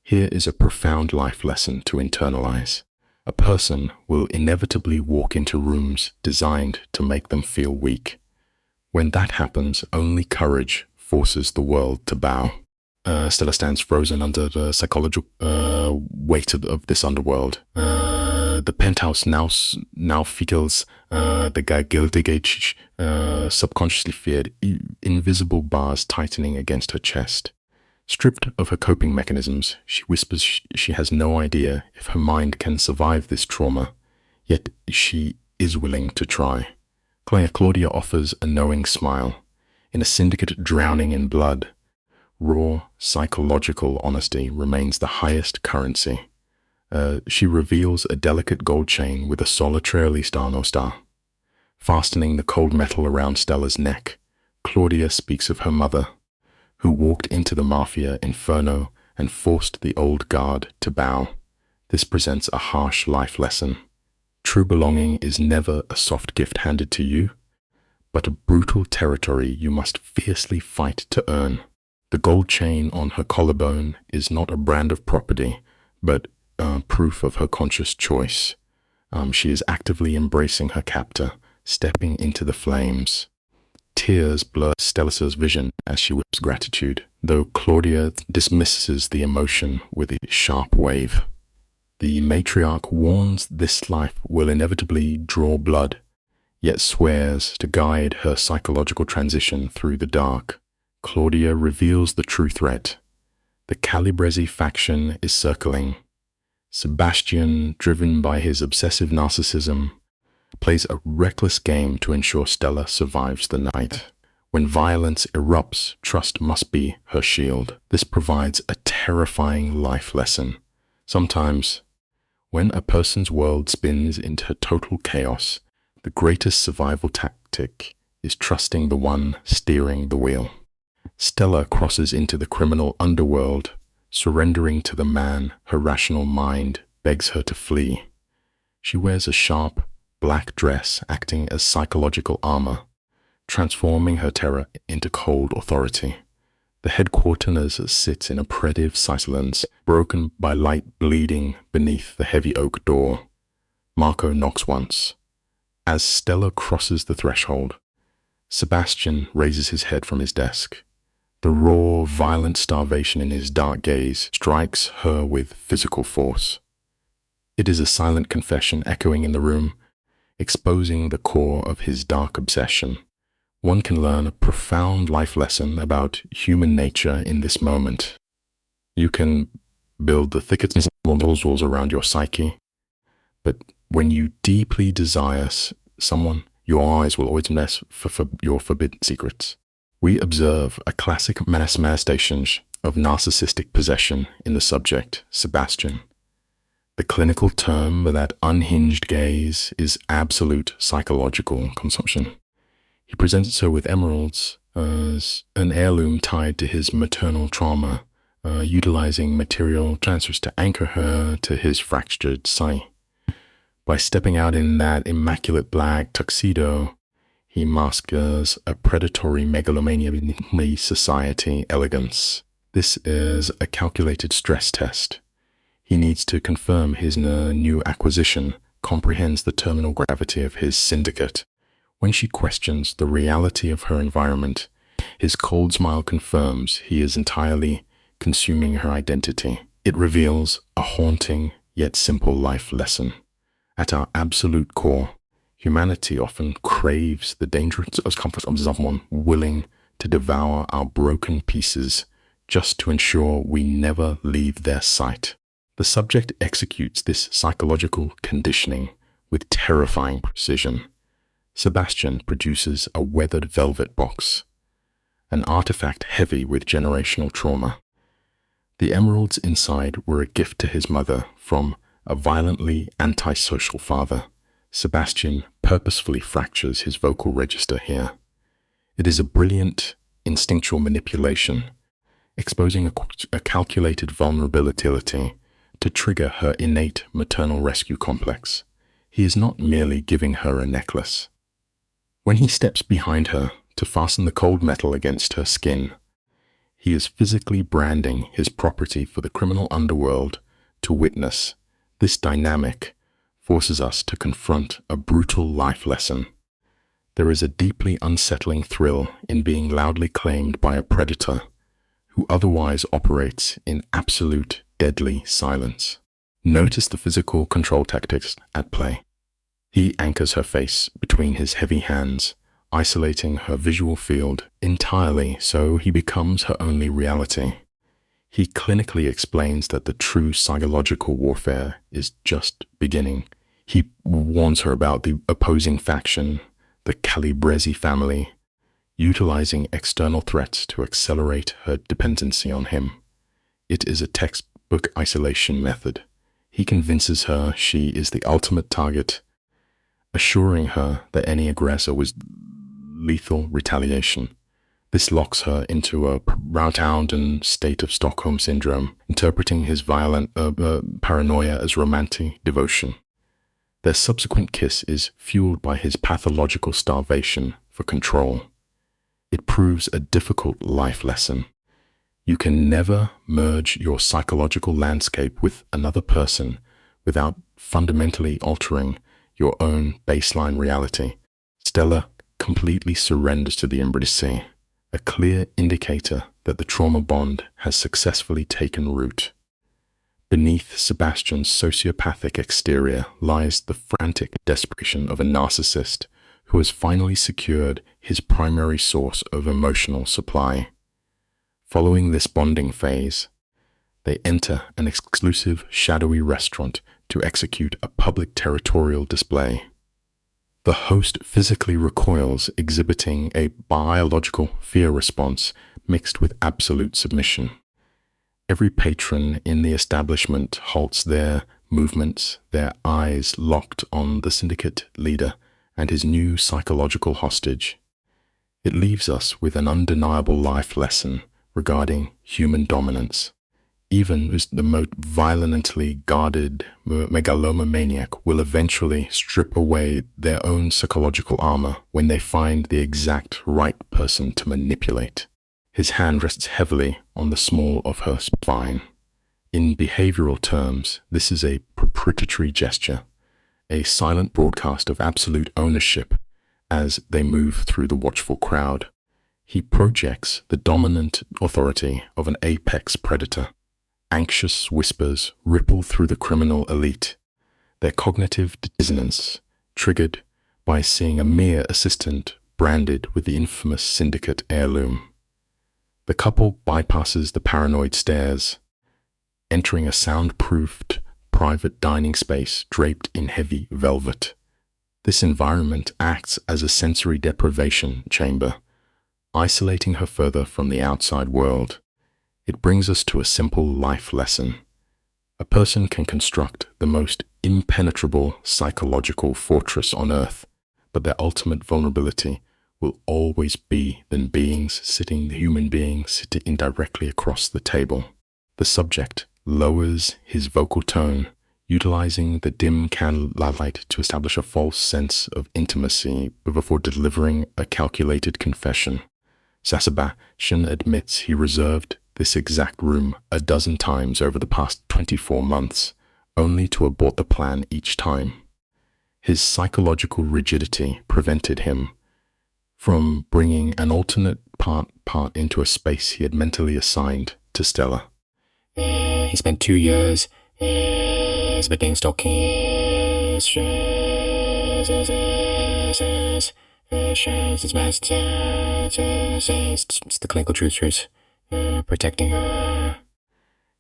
here is a profound life lesson to internalize. A person will inevitably walk into rooms designed to make them feel weak. When that happens, only courage forces the world to bow. Stella stands frozen under the psychological weight of this underworld. The penthouse now feels the gilded subconsciously feared invisible bars tightening against her chest. Stripped of her coping mechanisms, she whispers she has no idea if her mind can survive this trauma, yet she is willing to try. Claudia offers a knowing smile. In a syndicate drowning in blood, raw psychological honesty remains the highest currency. She reveals a delicate gold chain with a solitarily star. Fastening the cold metal around Stella's neck, Claudia speaks of her mother, who walked into the Mafia Inferno and forced the old guard to bow. This presents a harsh life lesson. True belonging is never a soft gift handed to you, but a brutal territory you must fiercely fight to earn. The gold chain on her collarbone is not a brand of property, but proof of her conscious choice. She is actively embracing her captor, stepping into the flames. Tears blur Stella's vision as she whips gratitude, though Claudia dismisses the emotion with a sharp wave. The matriarch warns this life will inevitably draw blood, yet swears to guide her psychological transition through the dark. Claudia reveals the true threat. The Calabrese faction is circling. Sebastian, driven by his obsessive narcissism, plays a reckless game to ensure Stella survives the night. When violence erupts, trust must be her shield. This provides a terrifying life lesson. Sometimes, when a person's world spins into total chaos, the greatest survival tactic is trusting the one steering the wheel. Stella crosses into the criminal underworld, surrendering to the man her rational mind begs her to flee. She wears a sharp, black dress acting as psychological armor, transforming her terror into cold authority. The headquarters sits in a oppressive silence, broken by light bleeding beneath the heavy oak door. Marco knocks once. As Stella crosses the threshold, Sebastian raises his head from his desk. The raw, violent starvation in his dark gaze strikes her with physical force. It is a silent confession echoing in the room, exposing the core of his dark obsession. One can learn a profound life lesson about human nature in this moment. You can build the thickest walls around your psyche, but when you deeply desire someone, your eyes will always mess for your forbidden secrets. We observe a classic manifestation of narcissistic possession in the subject, Sebastian. The clinical term for that unhinged gaze is absolute psychological consumption. He presents her with emeralds as an heirloom tied to his maternal trauma, utilizing material transfers to anchor her to his fractured psyche. By stepping out in that immaculate black tuxedo, he masks a predatory megalomania beneath society elegance. This is a calculated stress test. He needs to confirm his new acquisition comprehends the terminal gravity of his syndicate. When she questions the reality of her environment, his cold smile confirms he is entirely consuming her identity. It reveals a haunting yet simple life lesson. At our absolute core, humanity often craves the dangerous comfort of someone willing to devour our broken pieces just to ensure we never leave their sight. The subject executes this psychological conditioning with terrifying precision. Sebastian produces a weathered velvet box, an artifact heavy with generational trauma. The emeralds inside were a gift to his mother from a violently antisocial father. Sebastian purposefully fractures his vocal register here. It is a brilliant, instinctual manipulation, exposing a calculated vulnerability to trigger her innate maternal rescue complex. He is not merely giving her a necklace. When he steps behind her to fasten the cold metal against her skin, he is physically branding his property for the criminal underworld to witness. This dynamic forces us to confront a brutal life lesson. There is a deeply unsettling thrill in being loudly claimed by a predator who otherwise operates in absolute deadly silence. Notice the physical control tactics at play. He anchors her face between his heavy hands, isolating her visual field entirely so he becomes her only reality. He clinically explains that the true psychological warfare is just beginning. He warns her about the opposing faction, the Calabrese family, utilizing external threats to accelerate her dependency on him. It is a textbook isolation method. He convinces her she is the ultimate target, assuring her that any aggressor was lethal retaliation. This locks her into a proud state of Stockholm syndrome, interpreting his violent paranoia as romantic devotion. Their subsequent kiss is fueled by his pathological starvation for control. It proves a difficult life lesson. You can never merge your psychological landscape with another person without fundamentally altering your own baseline reality. Stella completely surrenders to the embrace, a clear indicator that the trauma bond has successfully taken root. Beneath Sebastian's sociopathic exterior lies the frantic desperation of a narcissist who has finally secured his primary source of emotional supply. Following this bonding phase, they enter an exclusive shadowy restaurant to execute a public territorial display. The host physically recoils, exhibiting a biological fear response mixed with absolute submission. Every patron in the establishment halts their movements, their eyes locked on the syndicate leader and his new psychological hostage. It leaves us with an undeniable life lesson regarding human dominance. Even as the most violently guarded megalomaniac will eventually strip away their own psychological armor when they find the exact right person to manipulate. His hand rests heavily on the small of her spine. In behavioral terms, this is a propitiatory gesture, a silent broadcast of absolute ownership as they move through the watchful crowd. He projects the dominant authority of an apex predator. Anxious whispers ripple through the criminal elite, their cognitive dissonance triggered by seeing a mere assistant branded with the infamous syndicate heirloom. The couple bypasses the paranoid stares, entering a soundproofed private dining space draped in heavy velvet. This environment acts as a sensory deprivation chamber, isolating her further from the outside world. It brings us to a simple life lesson. A person can construct the most impenetrable psychological fortress on earth, but their ultimate vulnerability will always be the human beings sitting directly across the table. The subject lowers his vocal tone, utilizing the dim candlelight to establish a false sense of intimacy before delivering a calculated confession. Sebastian admits he reserved this exact room a dozen times over the past 24 months, only to abort the plan each time. His psychological rigidity prevented him from bringing an alternate part into a space he had mentally assigned to Stella. He spent 2 years spitting stockings, the clinical truths, protecting her.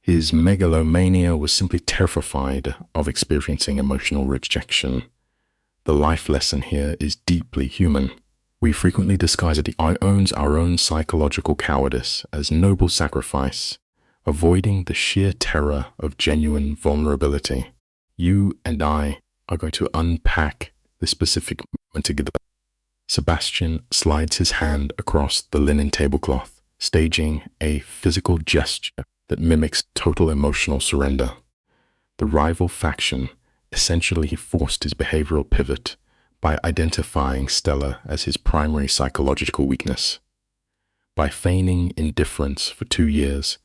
His megalomania was simply terrified of experiencing emotional rejection. The life lesson here is deeply human. We frequently disguise our own psychological cowardice as noble sacrifice, avoiding the sheer terror of genuine vulnerability. You and I are going to unpack this specific moment together. Sebastian slides his hand across the linen tablecloth, staging a physical gesture that mimics total emotional surrender. The rival faction essentially forced his behavioral pivot by identifying Stella as his primary psychological weakness. By feigning indifference for 2 years,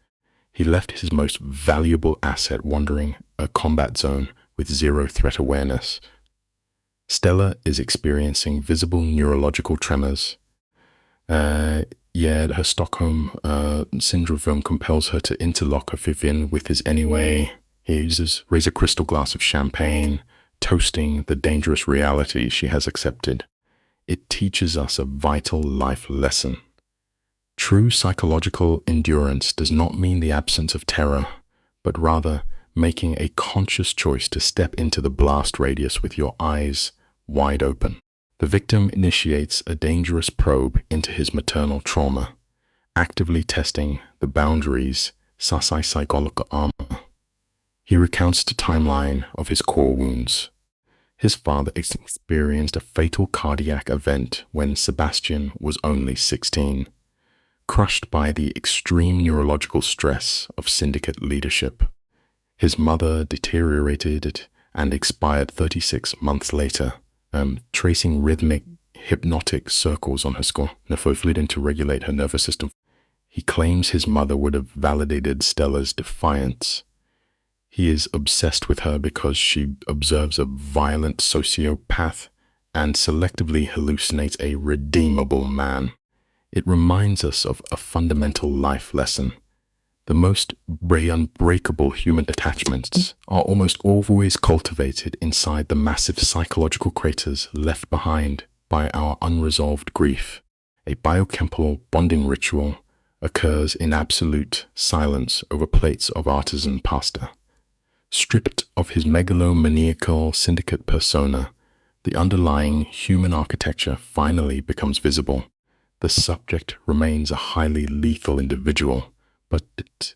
he left his most valuable asset wandering a combat zone with zero threat awareness. Stella is experiencing visible neurological tremors. Her Stockholm syndrome compels her to interlock her Vivian with his anyway. He raises a crystal glass of champagne, toasting the dangerous reality she has accepted. It teaches us a vital life lesson. True psychological endurance does not mean the absence of terror, but rather making a conscious choice to step into the blast radius with your eyes wide open. The victim initiates a dangerous probe into his maternal trauma, actively testing the boundaries psychological armor. He recounts the timeline of his core wounds. His father experienced a fatal cardiac event when Sebastian was only 16, crushed by the extreme neurological stress of syndicate leadership. His mother deteriorated and expired 36 months later, tracing rhythmic, hypnotic circles on her skull, nephofluid to regulate her nervous system. He claims his mother would have validated Stella's defiance. He is obsessed with her because she observes a violent sociopath and selectively hallucinates a redeemable man. It reminds us of a fundamental life lesson. The most unbreakable human attachments are almost always cultivated inside the massive psychological craters left behind by our unresolved grief. A biochemical bonding ritual occurs in absolute silence over plates of artisan pasta. Stripped of his megalomaniacal syndicate persona, the underlying human architecture finally becomes visible. The subject remains a highly lethal individual, but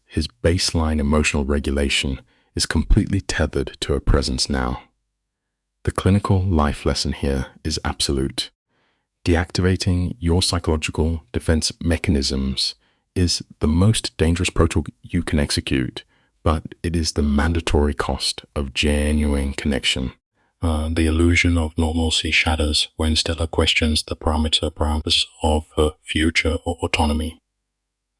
his baseline emotional regulation is completely tethered to her presence now. The clinical life lesson here is absolute. Deactivating your psychological defense mechanisms is the most dangerous protocol you can execute, but it is the mandatory cost of genuine connection. The illusion of normalcy shatters when Stella questions the parameters of her future autonomy.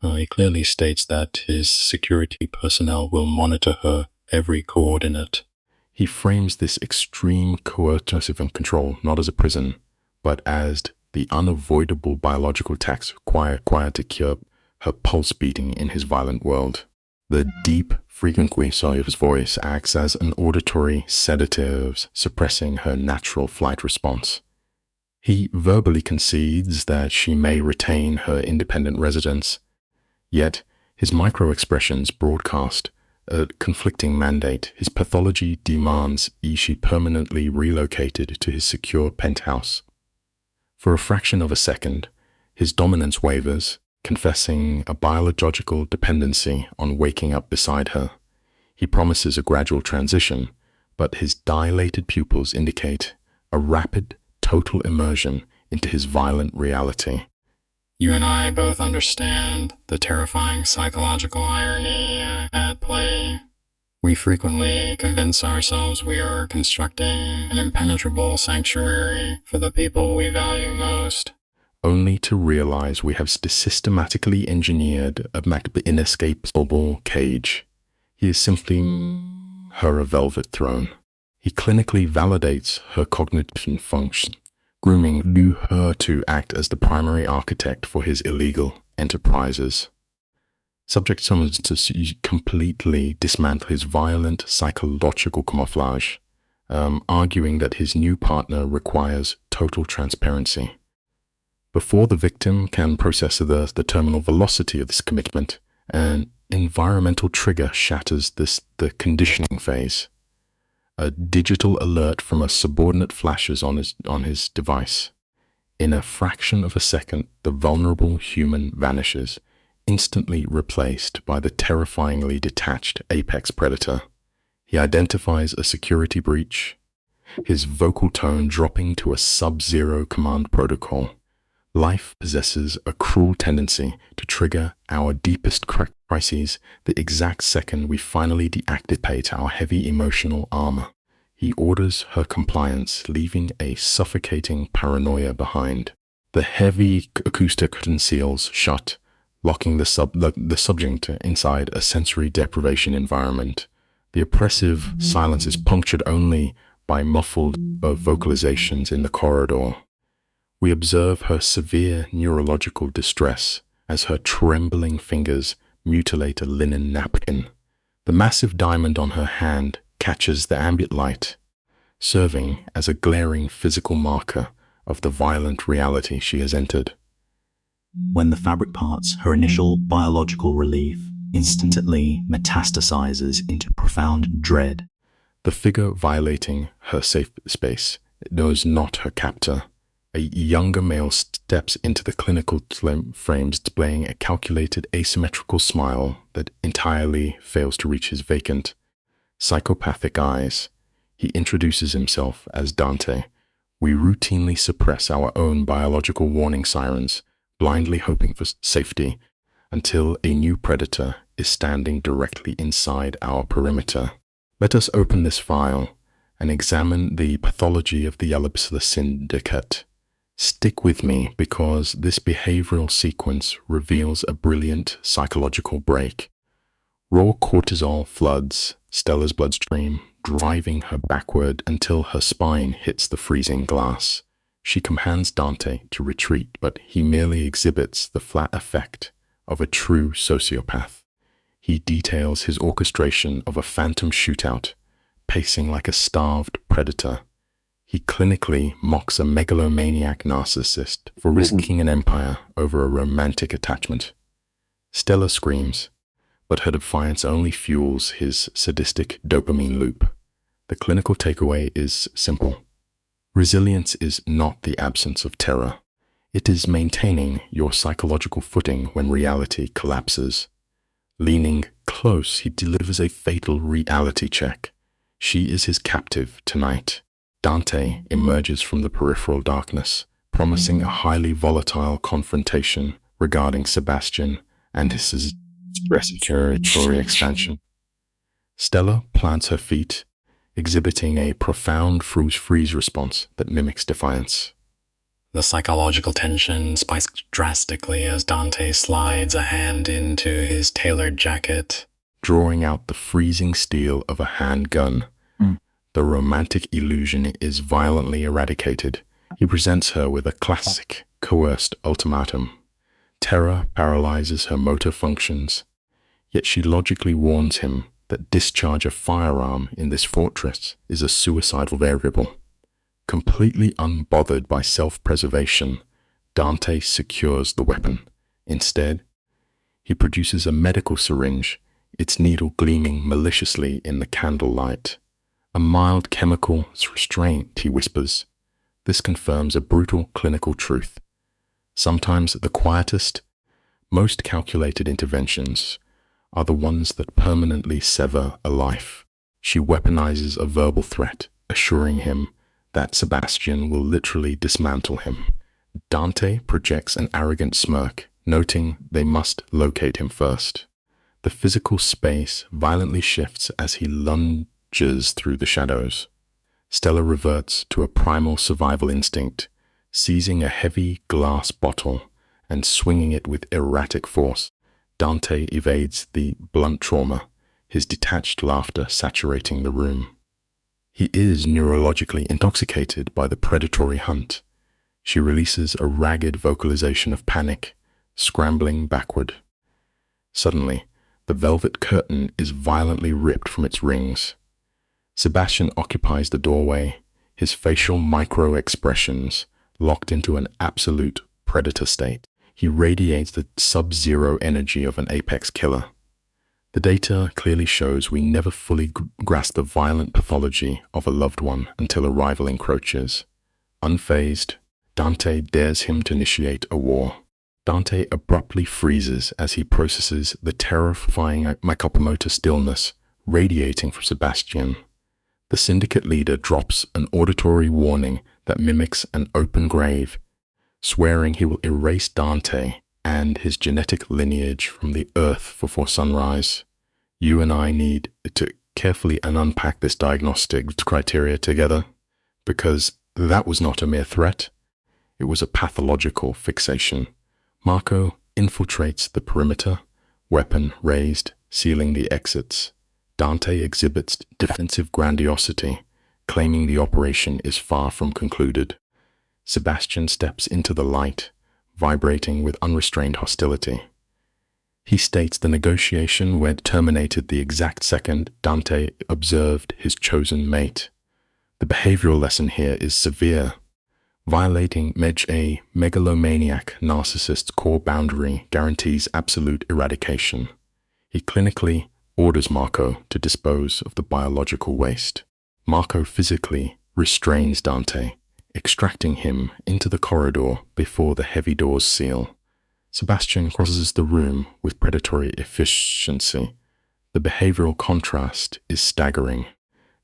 He clearly states that his security personnel will monitor her every coordinate. He frames this extreme coercive control not as a prison, but as the unavoidable biological tax required to curb her pulse beating in his violent world. The deep frequency of his voice acts as an auditory sedative, suppressing her natural flight response. He verbally concedes that she may retain her independent residence, yet his micro-expressions broadcast a conflicting mandate. His pathology demands she permanently relocated to his secure penthouse. For a fraction of a second, his dominance wavers, confessing a biological dependency on waking up beside her. He promises a gradual transition, but his dilated pupils indicate a rapid, total immersion into his violent reality. You and I both understand the terrifying psychological irony at play. We frequently convince ourselves we are constructing an impenetrable sanctuary for the people we value most, only to realize we have systematically engineered an inescapable cage. He is simply her velvet throne. He clinically validates her cognitive function, grooming her to act as the primary architect for his illegal enterprises. Subject summons to completely dismantle his violent psychological camouflage, arguing that his new partner requires total transparency. Before the victim can process the terminal velocity of this commitment, an environmental trigger shatters the conditioning phase. A digital alert from a subordinate flashes on his device. In a fraction of a second, the vulnerable human vanishes, instantly replaced by the terrifyingly detached apex predator. He identifies a security breach, his vocal tone dropping to a sub-zero command protocol. Life possesses a cruel tendency to trigger our deepest crises the exact second we finally deactivate our heavy emotional armor. He orders her compliance, leaving a suffocating paranoia behind. The heavy acoustic curtain seals shut, locking the subject inside a sensory deprivation environment. The oppressive silence is punctured only by muffled vocalizations in the corridor. We observe her severe neurological distress as her trembling fingers mutilate a linen napkin. The massive diamond on her hand catches the ambient light, serving as a glaring physical marker of the violent reality she has entered. When the fabric parts, her initial biological relief instantly metastasizes into profound dread. The figure violating her safe space knows not her captor. A younger male steps into the clinical frames, displaying a calculated asymmetrical smile that entirely fails to reach his vacant, psychopathic eyes. He introduces himself as Dante. We routinely suppress our own biological warning sirens, blindly hoping for safety, until a new predator is standing directly inside our perimeter. Let us open this file and examine the pathology of the Ellipsis Syndicate. Stick with me, because this behavioral sequence reveals a brilliant psychological break. Raw cortisol floods Stella's bloodstream, driving her backward until her spine hits the freezing glass. She commands Dante to retreat, but he merely exhibits the flat effect of a true sociopath. He details his orchestration of a phantom shootout, pacing like a starved predator. He clinically mocks a megalomaniac narcissist for risking an empire over a romantic attachment. Stella screams, but her defiance only fuels his sadistic dopamine loop. The clinical takeaway is simple. Resilience is not the absence of terror. It is maintaining your psychological footing when reality collapses. Leaning close, he delivers a fatal reality check. She is his captive tonight. Dante emerges from the peripheral darkness, promising a highly volatile confrontation regarding Sebastian and his respiratory expansion. Stella plants her feet, exhibiting a profound freeze response that mimics defiance. The psychological tension spikes drastically as Dante slides a hand into his tailored jacket, drawing out the freezing steel of a handgun. The romantic illusion is violently eradicated. He presents her with a classic, coerced ultimatum. Terror paralyzes her motor functions, yet she logically warns him that discharge a firearm in this fortress is a suicidal variable. Completely unbothered by self-preservation, Dante secures the weapon. Instead, he produces a medical syringe, its needle gleaming maliciously in the candlelight. A mild chemical restraint, he whispers. This confirms a brutal clinical truth. Sometimes the quietest, most calculated interventions are the ones that permanently sever a life. She weaponizes a verbal threat, assuring him that Sebastian will literally dismantle him. Dante projects an arrogant smirk, noting they must locate him first. The physical space violently shifts as he lunges through the shadows. Stella reverts to a primal survival instinct, seizing a heavy glass bottle and swinging it with erratic force. Dante evades the blunt trauma, his detached laughter saturating the room. He is neurologically intoxicated by the predatory hunt. She releases a ragged vocalization of panic, scrambling backward. Suddenly, the velvet curtain is violently ripped from its rings. Sebastian occupies the doorway, his facial micro-expressions locked into an absolute predator state. He radiates the sub-zero energy of an apex killer. The data clearly shows we never fully grasp the violent pathology of a loved one until a rival encroaches. Unfazed, Dante dares him to initiate a war. Dante abruptly freezes as he processes the terrifying micromotor stillness radiating from Sebastian. The syndicate leader drops an auditory warning that mimics an open grave, swearing he will erase Dante and his genetic lineage from the earth before sunrise. You and I need to carefully unpack this diagnostic criteria together, because that was not a mere threat. It was a pathological fixation. Marco infiltrates the perimeter, weapon raised, sealing the exits. Dante exhibits defensive grandiosity, claiming the operation is far from concluded. Sebastian steps into the light, vibrating with unrestrained hostility. He states the negotiation went terminated the exact second Dante observed his chosen mate. The behavioral lesson here is severe. Violating a megalomaniac narcissist's core boundary guarantees absolute eradication. He clinically orders Marco to dispose of the biological waste. Marco physically restrains Dante, extracting him into the corridor before the heavy doors seal. Sebastian crosses the room with predatory efficiency. The behavioral contrast is staggering.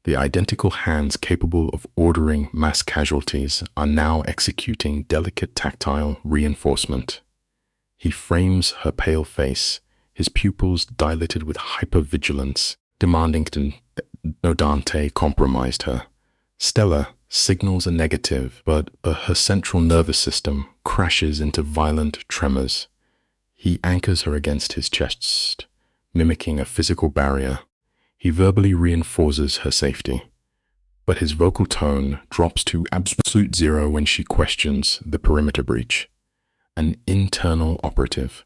The identical hands capable of ordering mass casualties are now executing delicate tactile reinforcement. He frames her pale face, his pupils dilated with hypervigilance, demanding no Dante compromised her. Stella signals a negative, but her central nervous system crashes into violent tremors. He anchors her against his chest, mimicking a physical barrier. He verbally reinforces her safety, but his vocal tone drops to absolute zero when she questions the perimeter breach. An internal operative.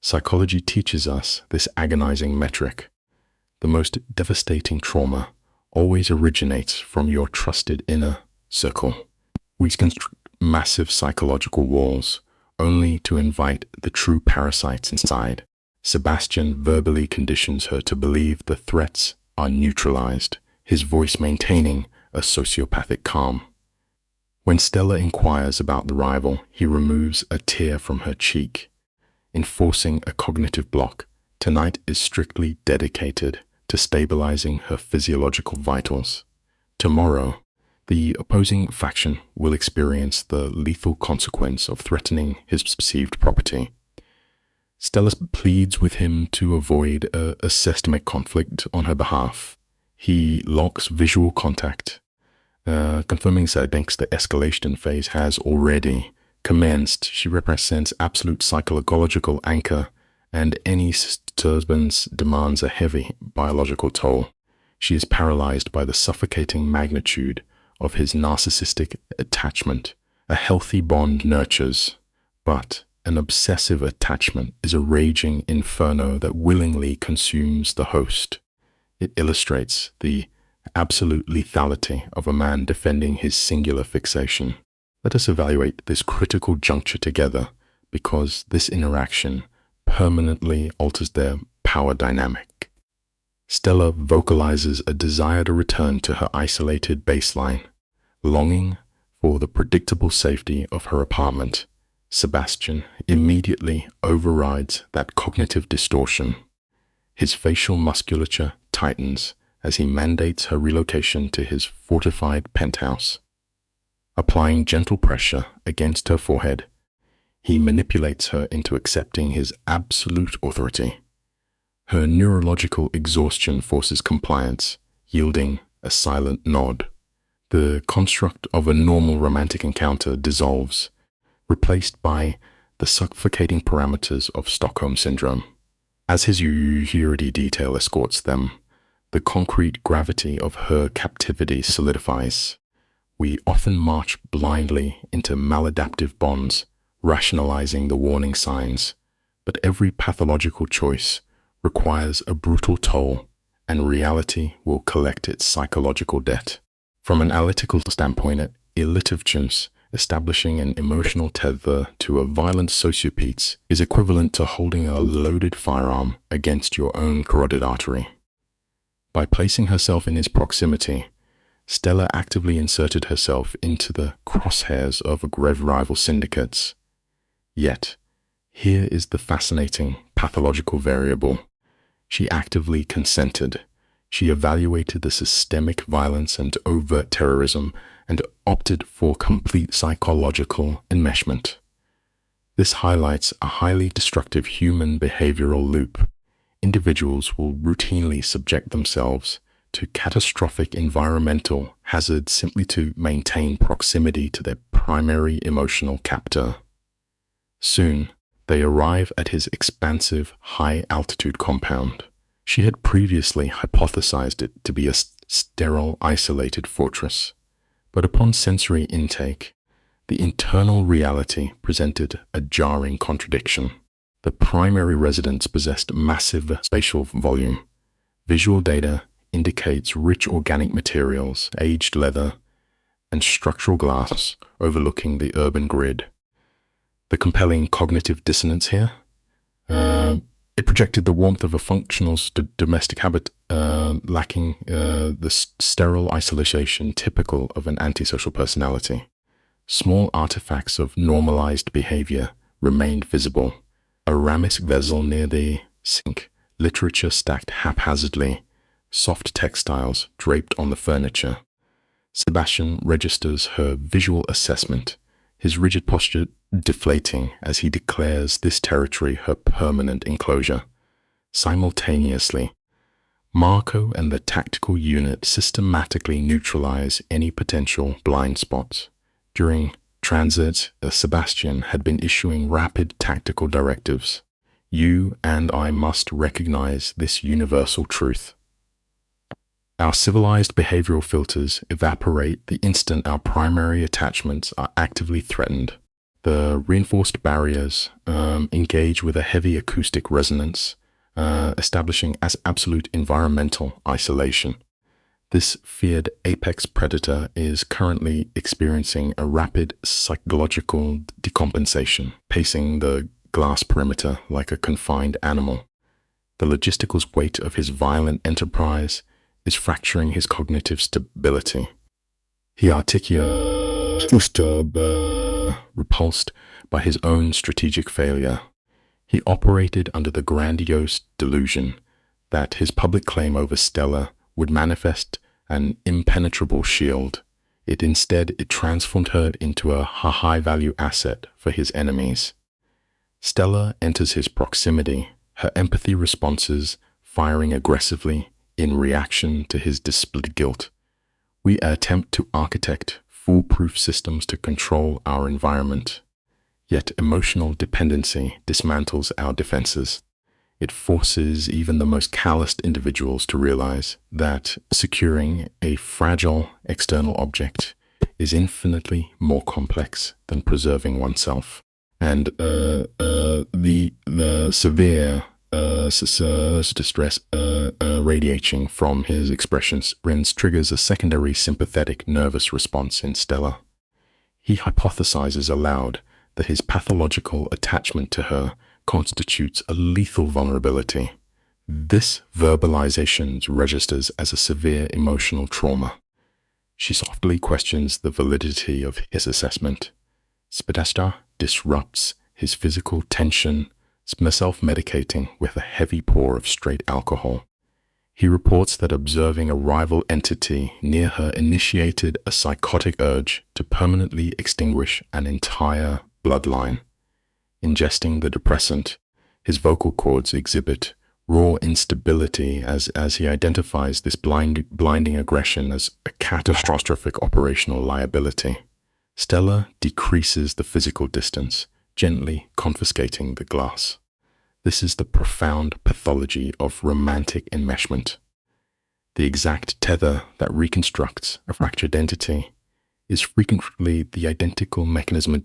Psychology teaches us this agonizing metric. The most devastating trauma always originates from your trusted inner circle. We construct massive psychological walls, only to invite the true parasites inside. Sebastian verbally conditions her to believe the threats are neutralized, his voice maintaining a sociopathic calm. When Stella inquires about the rival, he removes a tear from her cheek, enforcing a cognitive block. Tonight is strictly dedicated to stabilizing her physiological vitals. Tomorrow, the opposing faction will experience the lethal consequence of threatening his perceived property. Stella pleads with him to avoid a systemic conflict on her behalf. He locks visual contact, confirming that thinks the escalation phase has already commenced. She represents absolute psychological anchor, and any disturbance demands a heavy biological toll. She is paralyzed by the suffocating magnitude of his narcissistic attachment, A healthy bond nurtures, but an obsessive attachment is a raging inferno that willingly consumes the host. It illustrates the absolute lethality of a man defending his singular fixation. Let us evaluate this critical juncture together, because this interaction permanently alters their power dynamic. Stella vocalizes a desire to return to her isolated baseline, longing for the predictable safety of her apartment. Sebastian immediately overrides that cognitive distortion. His facial musculature tightens as he mandates her relocation to his fortified penthouse. Applying gentle pressure against her forehead, he manipulates her into accepting his absolute authority. Her neurological exhaustion forces compliance, yielding a silent nod. The construct of a normal romantic encounter dissolves, replaced by the suffocating parameters of Stockholm Syndrome. As his security detail escorts them, the concrete gravity of her captivity solidifies. We often march blindly into maladaptive bonds, rationalizing the warning signs, but every pathological choice requires a brutal toll, and reality will collect its psychological debt. From an analytical standpoint, illiterations establishing an emotional tether to a violent sociopathe is equivalent to holding a loaded firearm against your own carotid artery. By placing herself in his proximity, Stella actively inserted herself into the crosshairs of grave rival syndicates. Yet, here is the fascinating pathological variable. She actively consented. She evaluated the systemic violence and overt terrorism and opted for complete psychological enmeshment. This highlights a highly destructive human behavioral loop. Individuals will routinely subject themselves to catastrophic environmental hazards simply to maintain proximity to their primary emotional captor. Soon, they arrive at his expansive, high-altitude compound. She had previously hypothesized it to be a sterile, isolated fortress. But upon sensory intake, the internal reality presented a jarring contradiction. The primary residence possessed massive spatial volume. Visual data indicates rich organic materials, aged leather, and structural glass overlooking the urban grid. The compelling cognitive dissonance here? It projected the warmth of a functional domestic habit, lacking the sterile isolation typical of an antisocial personality. Small artifacts of normalized behavior remained visible. A ceramic vessel near the sink, literature stacked haphazardly, soft textiles draped on the furniture. Sebastian registers her visual assessment, his rigid posture deflating as he declares this territory her permanent enclosure. Simultaneously, Marco and the tactical unit systematically neutralize any potential blind spots. During transit, Sebastian had been issuing rapid tactical directives. You and I must recognize this universal truth. Our civilized behavioral filters evaporate the instant our primary attachments are actively threatened. The reinforced barriers engage with a heavy acoustic resonance, establishing as absolute environmental isolation. This feared apex predator is currently experiencing a rapid psychological decompensation, pacing the glass perimeter like a confined animal. The logistical weight of his violent enterprise is fracturing his cognitive stability. He articulates, repulsed by his own strategic failure. He operated under the grandiose delusion that his public claim over Stella would manifest an impenetrable shield. It transformed her into a high-value asset for his enemies. Stella enters his proximity, her empathy responses firing aggressively in reaction to his displayed guilt. We attempt to architect foolproof systems to control our environment. Yet emotional dependency dismantles our defenses. It forces even the most calloused individuals to realize that securing a fragile external object is infinitely more complex than preserving oneself. And the severe distress radiating from his expressions triggers a secondary sympathetic nervous response in Stella. He hypothesizes aloud that his pathological attachment to her constitutes a lethal vulnerability. This verbalization registers as a severe emotional trauma. She softly questions the validity of his assessment. Sebastian disrupts his physical tension, self-medicating with a heavy pour of straight alcohol. He reports that observing a rival entity near her initiated a psychotic urge to permanently extinguish an entire bloodline. Ingesting the depressant, his vocal cords exhibit raw instability as he identifies this blinding aggression as a catastrophic operational liability. Stella decreases the physical distance, gently confiscating the glass. This is the profound pathology of romantic enmeshment. The exact tether that reconstructs a fractured entity is frequently the identical mechanism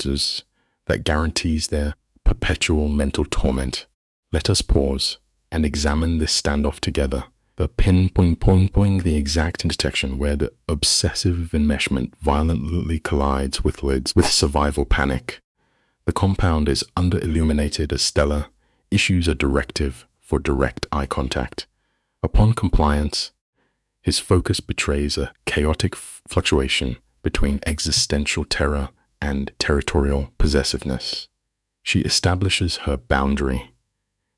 that guarantees their perpetual mental torment. Let us pause and examine this standoff together. The pinpointing the exact intersection where the obsessive enmeshment violently collides with survival panic. The compound is under-illuminated as Stella issues a directive for direct eye contact. Upon compliance, his focus betrays a chaotic fluctuation between existential terror and territorial possessiveness. She establishes her boundary.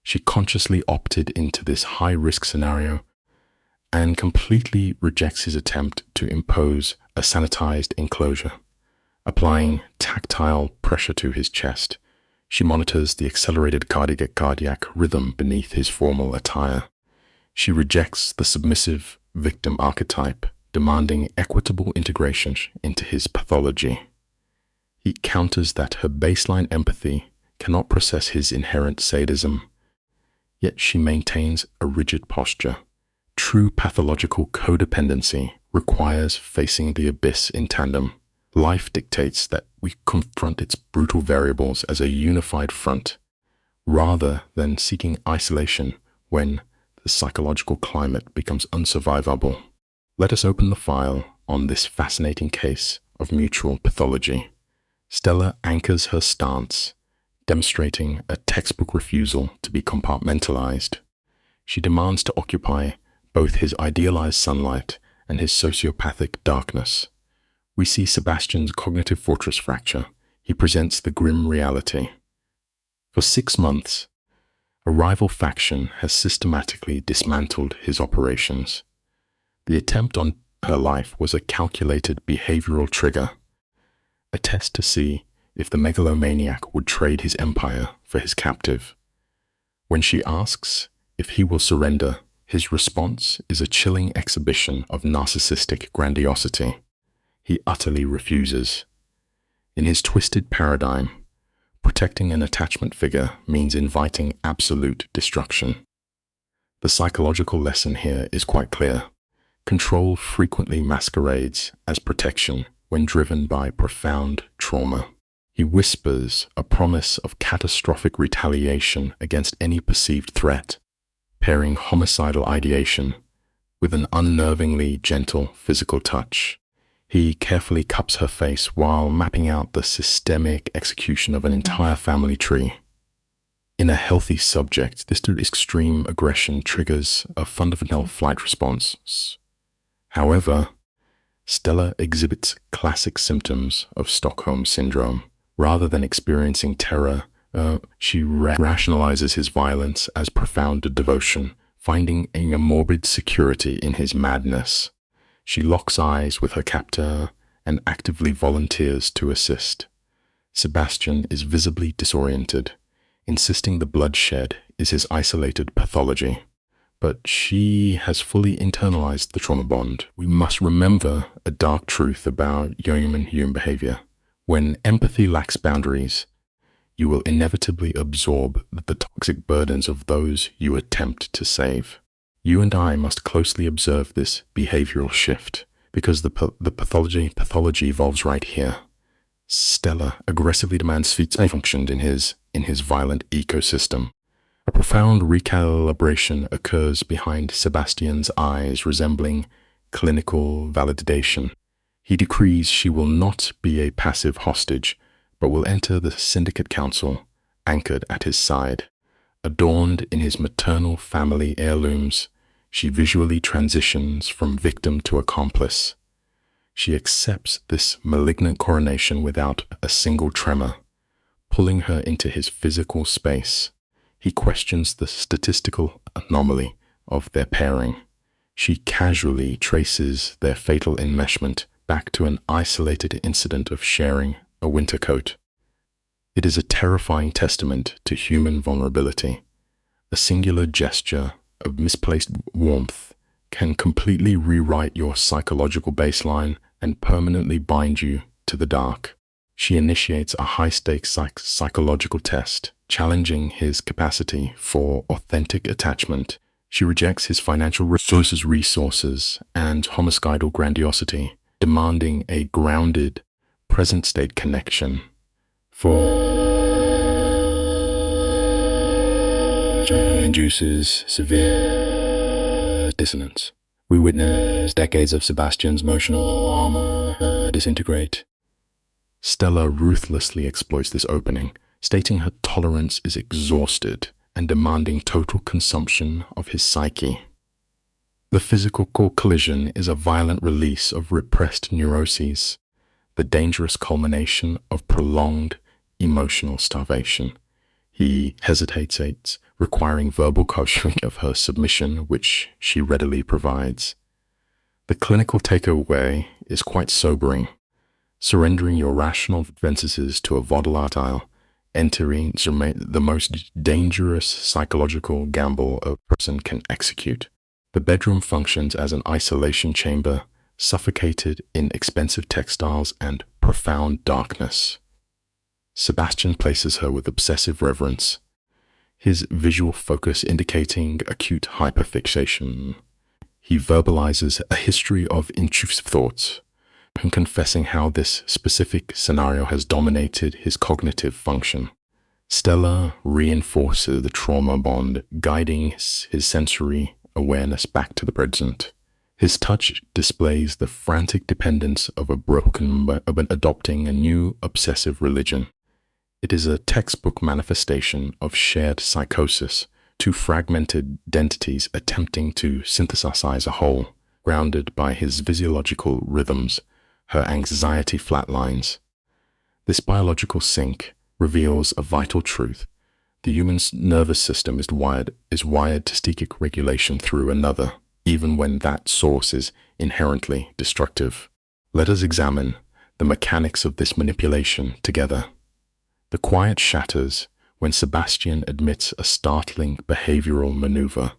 She consciously opted into this high-risk scenario and completely rejects his attempt to impose a sanitized enclosure. Applying tactile pressure to his chest, she monitors the accelerated cardiac rhythm beneath his formal attire. She rejects the submissive victim archetype, demanding equitable integration into his pathology. He counters that her baseline empathy cannot process his inherent sadism, yet she maintains a rigid posture. True pathological codependency requires facing the abyss in tandem. Life dictates that we confront its brutal variables as a unified front, rather than seeking isolation when the psychological climate becomes unsurvivable. Let us open the file on this fascinating case of mutual pathology. Stella anchors her stance, demonstrating a textbook refusal to be compartmentalized. She demands to occupy both his idealized sunlight and his sociopathic darkness. We see Sebastian's cognitive fortress fracture. He presents the grim reality. For 6 months, a rival faction has systematically dismantled his operations. The attempt on her life was a calculated behavioral trigger, a test to see if the megalomaniac would trade his empire for his captive. When she asks if he will surrender, his response is a chilling exhibition of narcissistic grandiosity. He utterly refuses. In his twisted paradigm, protecting an attachment figure means inviting absolute destruction. The psychological lesson here is quite clear. Control frequently masquerades as protection when driven by profound trauma. He whispers a promise of catastrophic retaliation against any perceived threat, pairing homicidal ideation with an unnervingly gentle physical touch. He carefully cups her face while mapping out the systemic execution of an entire family tree. In a healthy subject, this extreme aggression triggers a fundamental flight response. However, Stella exhibits classic symptoms of Stockholm Syndrome. Rather than experiencing terror, she rationalizes his violence as profound devotion, finding a morbid security in his madness. She locks eyes with her captor and actively volunteers to assist. Sebastian is visibly disoriented, insisting the bloodshed is his isolated pathology. But she has fully internalized the trauma bond. We must remember a dark truth about human behavior. When empathy lacks boundaries, you will inevitably absorb the toxic burdens of those you attempt to save. You and I must closely observe this behavioral shift, Because the pathology evolves right here. Stella aggressively demands features functioned in his violent ecosystem. A profound recalibration occurs behind Sebastian's eyes, resembling clinical validation. He decrees she will not be a passive hostage, but will enter the Syndicate Council, anchored at his side. Adorned in his maternal family heirlooms, she visually transitions from victim to accomplice. She accepts this malignant coronation without a single tremor, pulling her into his physical space. He questions the statistical anomaly of their pairing. She casually traces their fatal enmeshment back to an isolated incident of sharing a winter coat. It is a terrifying testament to human vulnerability. A singular gesture of misplaced warmth can completely rewrite your psychological baseline and permanently bind you to the dark. She initiates a high-stakes psychological test, challenging his capacity for authentic attachment. She rejects his financial resources and homicidal grandiosity, demanding a grounded, present-state connection. Induces severe dissonance. We witness decades of Sebastian's emotional armor disintegrate. Stella ruthlessly exploits this opening, stating her tolerance is exhausted and demanding total consumption of his psyche. The physical collision is a violent release of repressed neuroses, the dangerous culmination of prolonged emotional starvation. He hesitates, requiring verbal coaching of her submission, which she readily provides. The clinical takeaway is quite sobering. Surrendering your rational defenses to a volatile, entering the most dangerous psychological gamble a person can execute. The bedroom functions as an isolation chamber, suffocated in expensive textiles and profound darkness. Sebastian places her with obsessive reverence, his visual focus indicating acute hyperfixation. He verbalizes a history of intrusive thoughts, confessing how this specific scenario has dominated his cognitive function. Stella reinforces the trauma bond, guiding his sensory awareness back to the present. His touch displays the frantic dependence of adopting a new obsessive religion. It is a textbook manifestation of shared psychosis, two fragmented entities attempting to synthesize a whole. Grounded by his physiological rhythms, her anxiety flatlines. This biological sync reveals a vital truth. The human nervous system is wired to seek regulation through another, even when that source is inherently destructive. Let us examine the mechanics of this manipulation together. The quiet shatters when Sebastian admits a startling behavioral maneuver.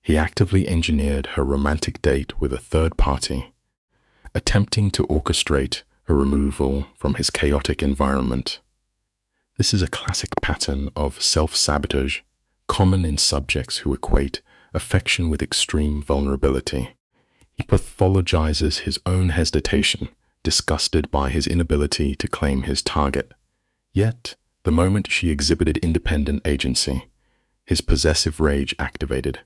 He actively engineered her romantic date with a third party, attempting to orchestrate her removal from his chaotic environment. This is a classic pattern of self-sabotage, common in subjects who equate affection with extreme vulnerability. He pathologizes his own hesitation, disgusted by his inability to claim his target. Yet, the moment she exhibited independent agency, his possessive rage activated,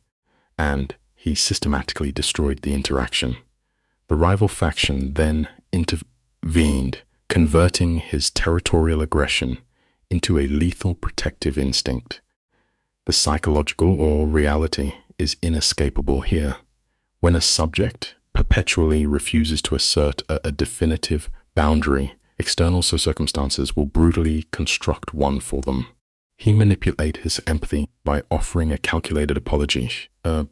and he systematically destroyed the interaction. The rival faction then intervened, converting his territorial aggression into a lethal protective instinct. The psychological or reality is inescapable here. When a subject perpetually refuses to assert a definitive boundary, external circumstances will brutally construct one for them. He manipulates his empathy by offering a calculated apology,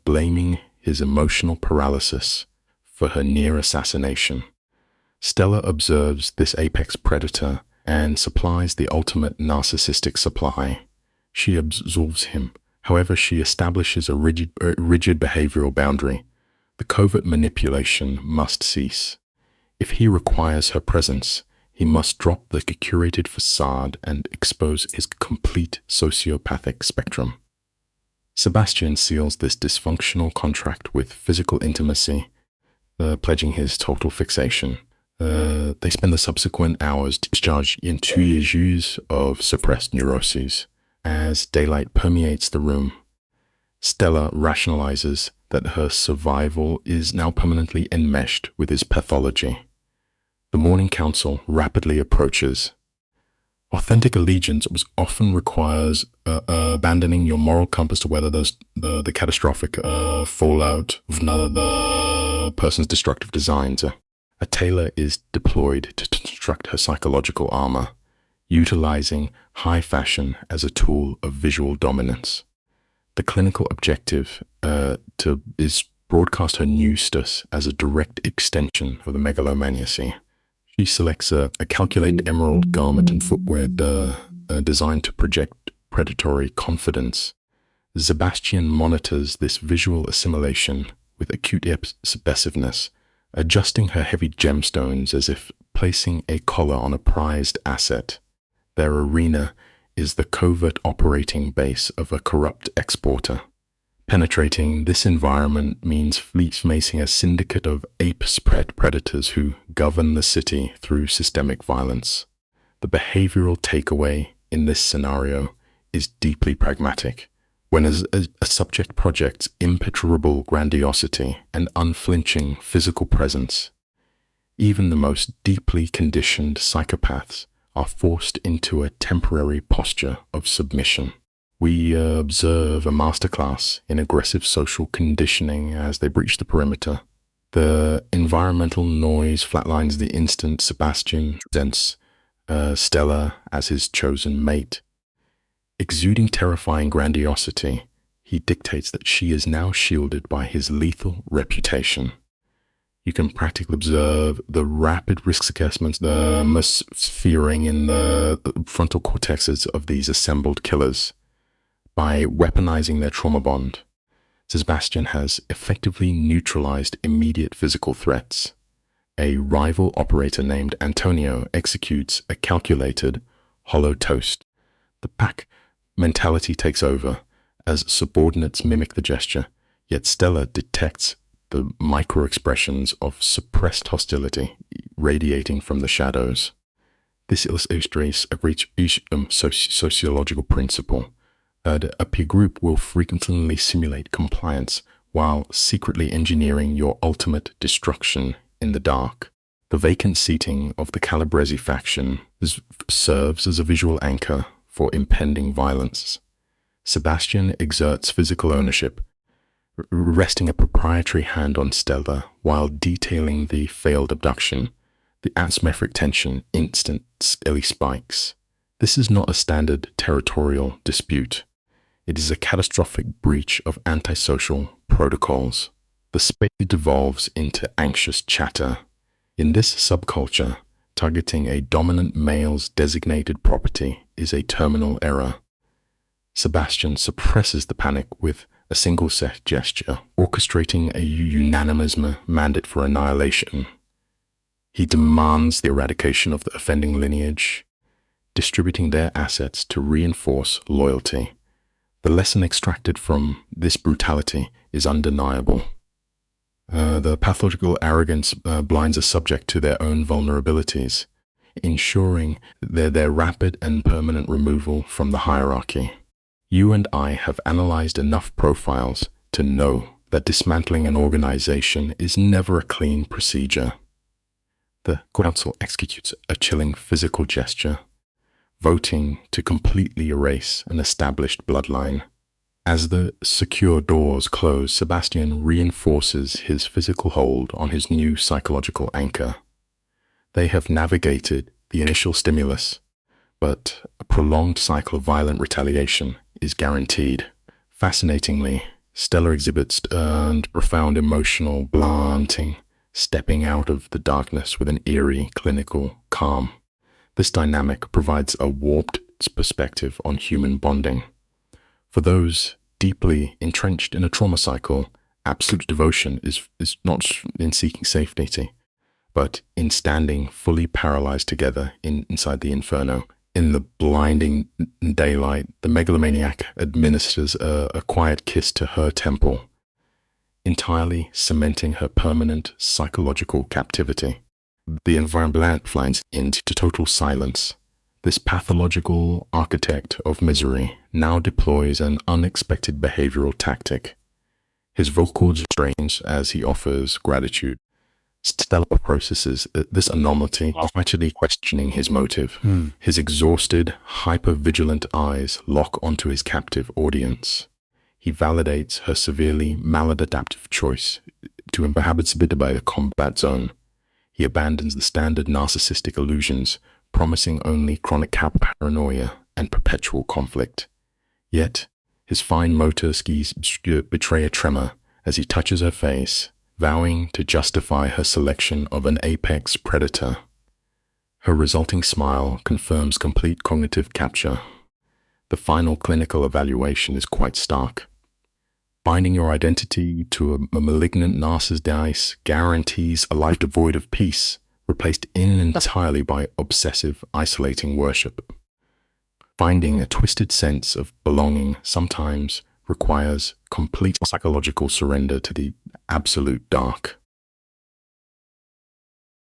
blaming his emotional paralysis for her near assassination. Stella observes this apex predator and supplies the ultimate narcissistic supply. She absolves him. However, she establishes a rigid behavioral boundary. The covert manipulation must cease. If he requires her presence, he must drop the curated facade and expose his complete sociopathic spectrum. Sebastian seals this dysfunctional contract with physical intimacy, pledging his total fixation. They spend the subsequent hours discharged in 2 years of suppressed neuroses. As daylight permeates the room, Stella rationalizes that her survival is now permanently enmeshed with his pathology. The morning council rapidly approaches. Authentic allegiance often requires abandoning your moral compass to weather the catastrophic fallout of another person's destructive designs. A tailor is deployed to construct her psychological armor, utilizing high fashion as a tool of visual dominance. The clinical objective is broadcast her nuistus as a direct extension of the megalomaniacy. She selects a calculated emerald garment and footwear designed to project predatory confidence. Sebastian monitors this visual assimilation with acute subversiveness, adjusting her heavy gemstones as if placing a collar on a prized asset. Their arena is the covert operating base of a corrupt exporter. Penetrating this environment means facing a syndicate of ape-spread predators who govern the city through systemic violence. The behavioral takeaway in this scenario is deeply pragmatic. When a subject projects impenetrable grandiosity and unflinching physical presence, even the most deeply conditioned psychopaths are forced into a temporary posture of submission. We observe a masterclass in aggressive social conditioning as they breach the perimeter. The environmental noise flatlines the instant Sebastian presents Stella as his chosen mate. Exuding terrifying grandiosity, he dictates that she is now shielded by his lethal reputation. You can practically observe the rapid risk assessments, the atmosphere in the frontal cortexes of these assembled killers. By weaponizing their trauma bond, Sebastian has effectively neutralized immediate physical threats. A rival operator named Antonio executes a calculated, hollow toast. The pack mentality takes over as subordinates mimic the gesture, yet Stella detects the micro-expressions of suppressed hostility radiating from the shadows. This illustrates a sociological principle. A peer group will frequently simulate compliance while secretly engineering your ultimate destruction in the dark. The vacant seating of the Calabrese faction serves as a visual anchor for impending violence. Sebastian exerts physical ownership, resting a proprietary hand on Stella while detailing the failed abduction. The atmospheric tension instantly spikes. This is not a standard territorial dispute. It is a catastrophic breach of antisocial protocols. The space devolves into anxious chatter. In this subculture, targeting a dominant male's designated property is a terminal error. Sebastian suppresses the panic with a single set gesture, orchestrating a unanimous mandate for annihilation. He demands the eradication of the offending lineage, distributing their assets to reinforce loyalty. The lesson extracted from this brutality is undeniable. The pathological arrogance blinds a subject to their own vulnerabilities, ensuring their rapid and permanent removal from the hierarchy. You and I have analyzed enough profiles to know that dismantling an organization is never a clean procedure. The council executes a chilling physical gesture, voting to completely erase an established bloodline. As the secure doors close, Sebastian reinforces his physical hold on his new psychological anchor. They have navigated the initial stimulus, but a prolonged cycle of violent retaliation is guaranteed. Fascinatingly, Stella exhibits profound emotional blunting, stepping out of the darkness with an eerie, clinical calm. This dynamic provides a warped perspective on human bonding. For those deeply entrenched in a trauma cycle, absolute devotion is not in seeking safety, but in standing fully paralyzed together inside the inferno. In the blinding daylight, the megalomaniac administers a quiet kiss to her temple. entirely cementing her permanent psychological captivity. The environment flies into total silence. This pathological architect of misery now deploys an unexpected behavioral tactic. His vocal strains as he offers gratitude. Stella processes this anomaly, actually questioning his motive. His exhausted, hyper-vigilant eyes lock onto his captive audience. He validates her severely maladaptive choice to inhabit a combat zone. He abandons the standard narcissistic illusions, promising only chronic paranoia and perpetual conflict. Yet, his fine motor skis betray a tremor as he touches her face, vowing to justify her selection of an apex predator. Her resulting smile confirms complete cognitive capture. The final clinical evaluation is quite stark. Binding your identity to a malignant narcissist guarantees a life devoid of peace, replaced entirely by obsessive, isolating worship. Finding a twisted sense of belonging sometimes requires complete psychological surrender to the absolute dark.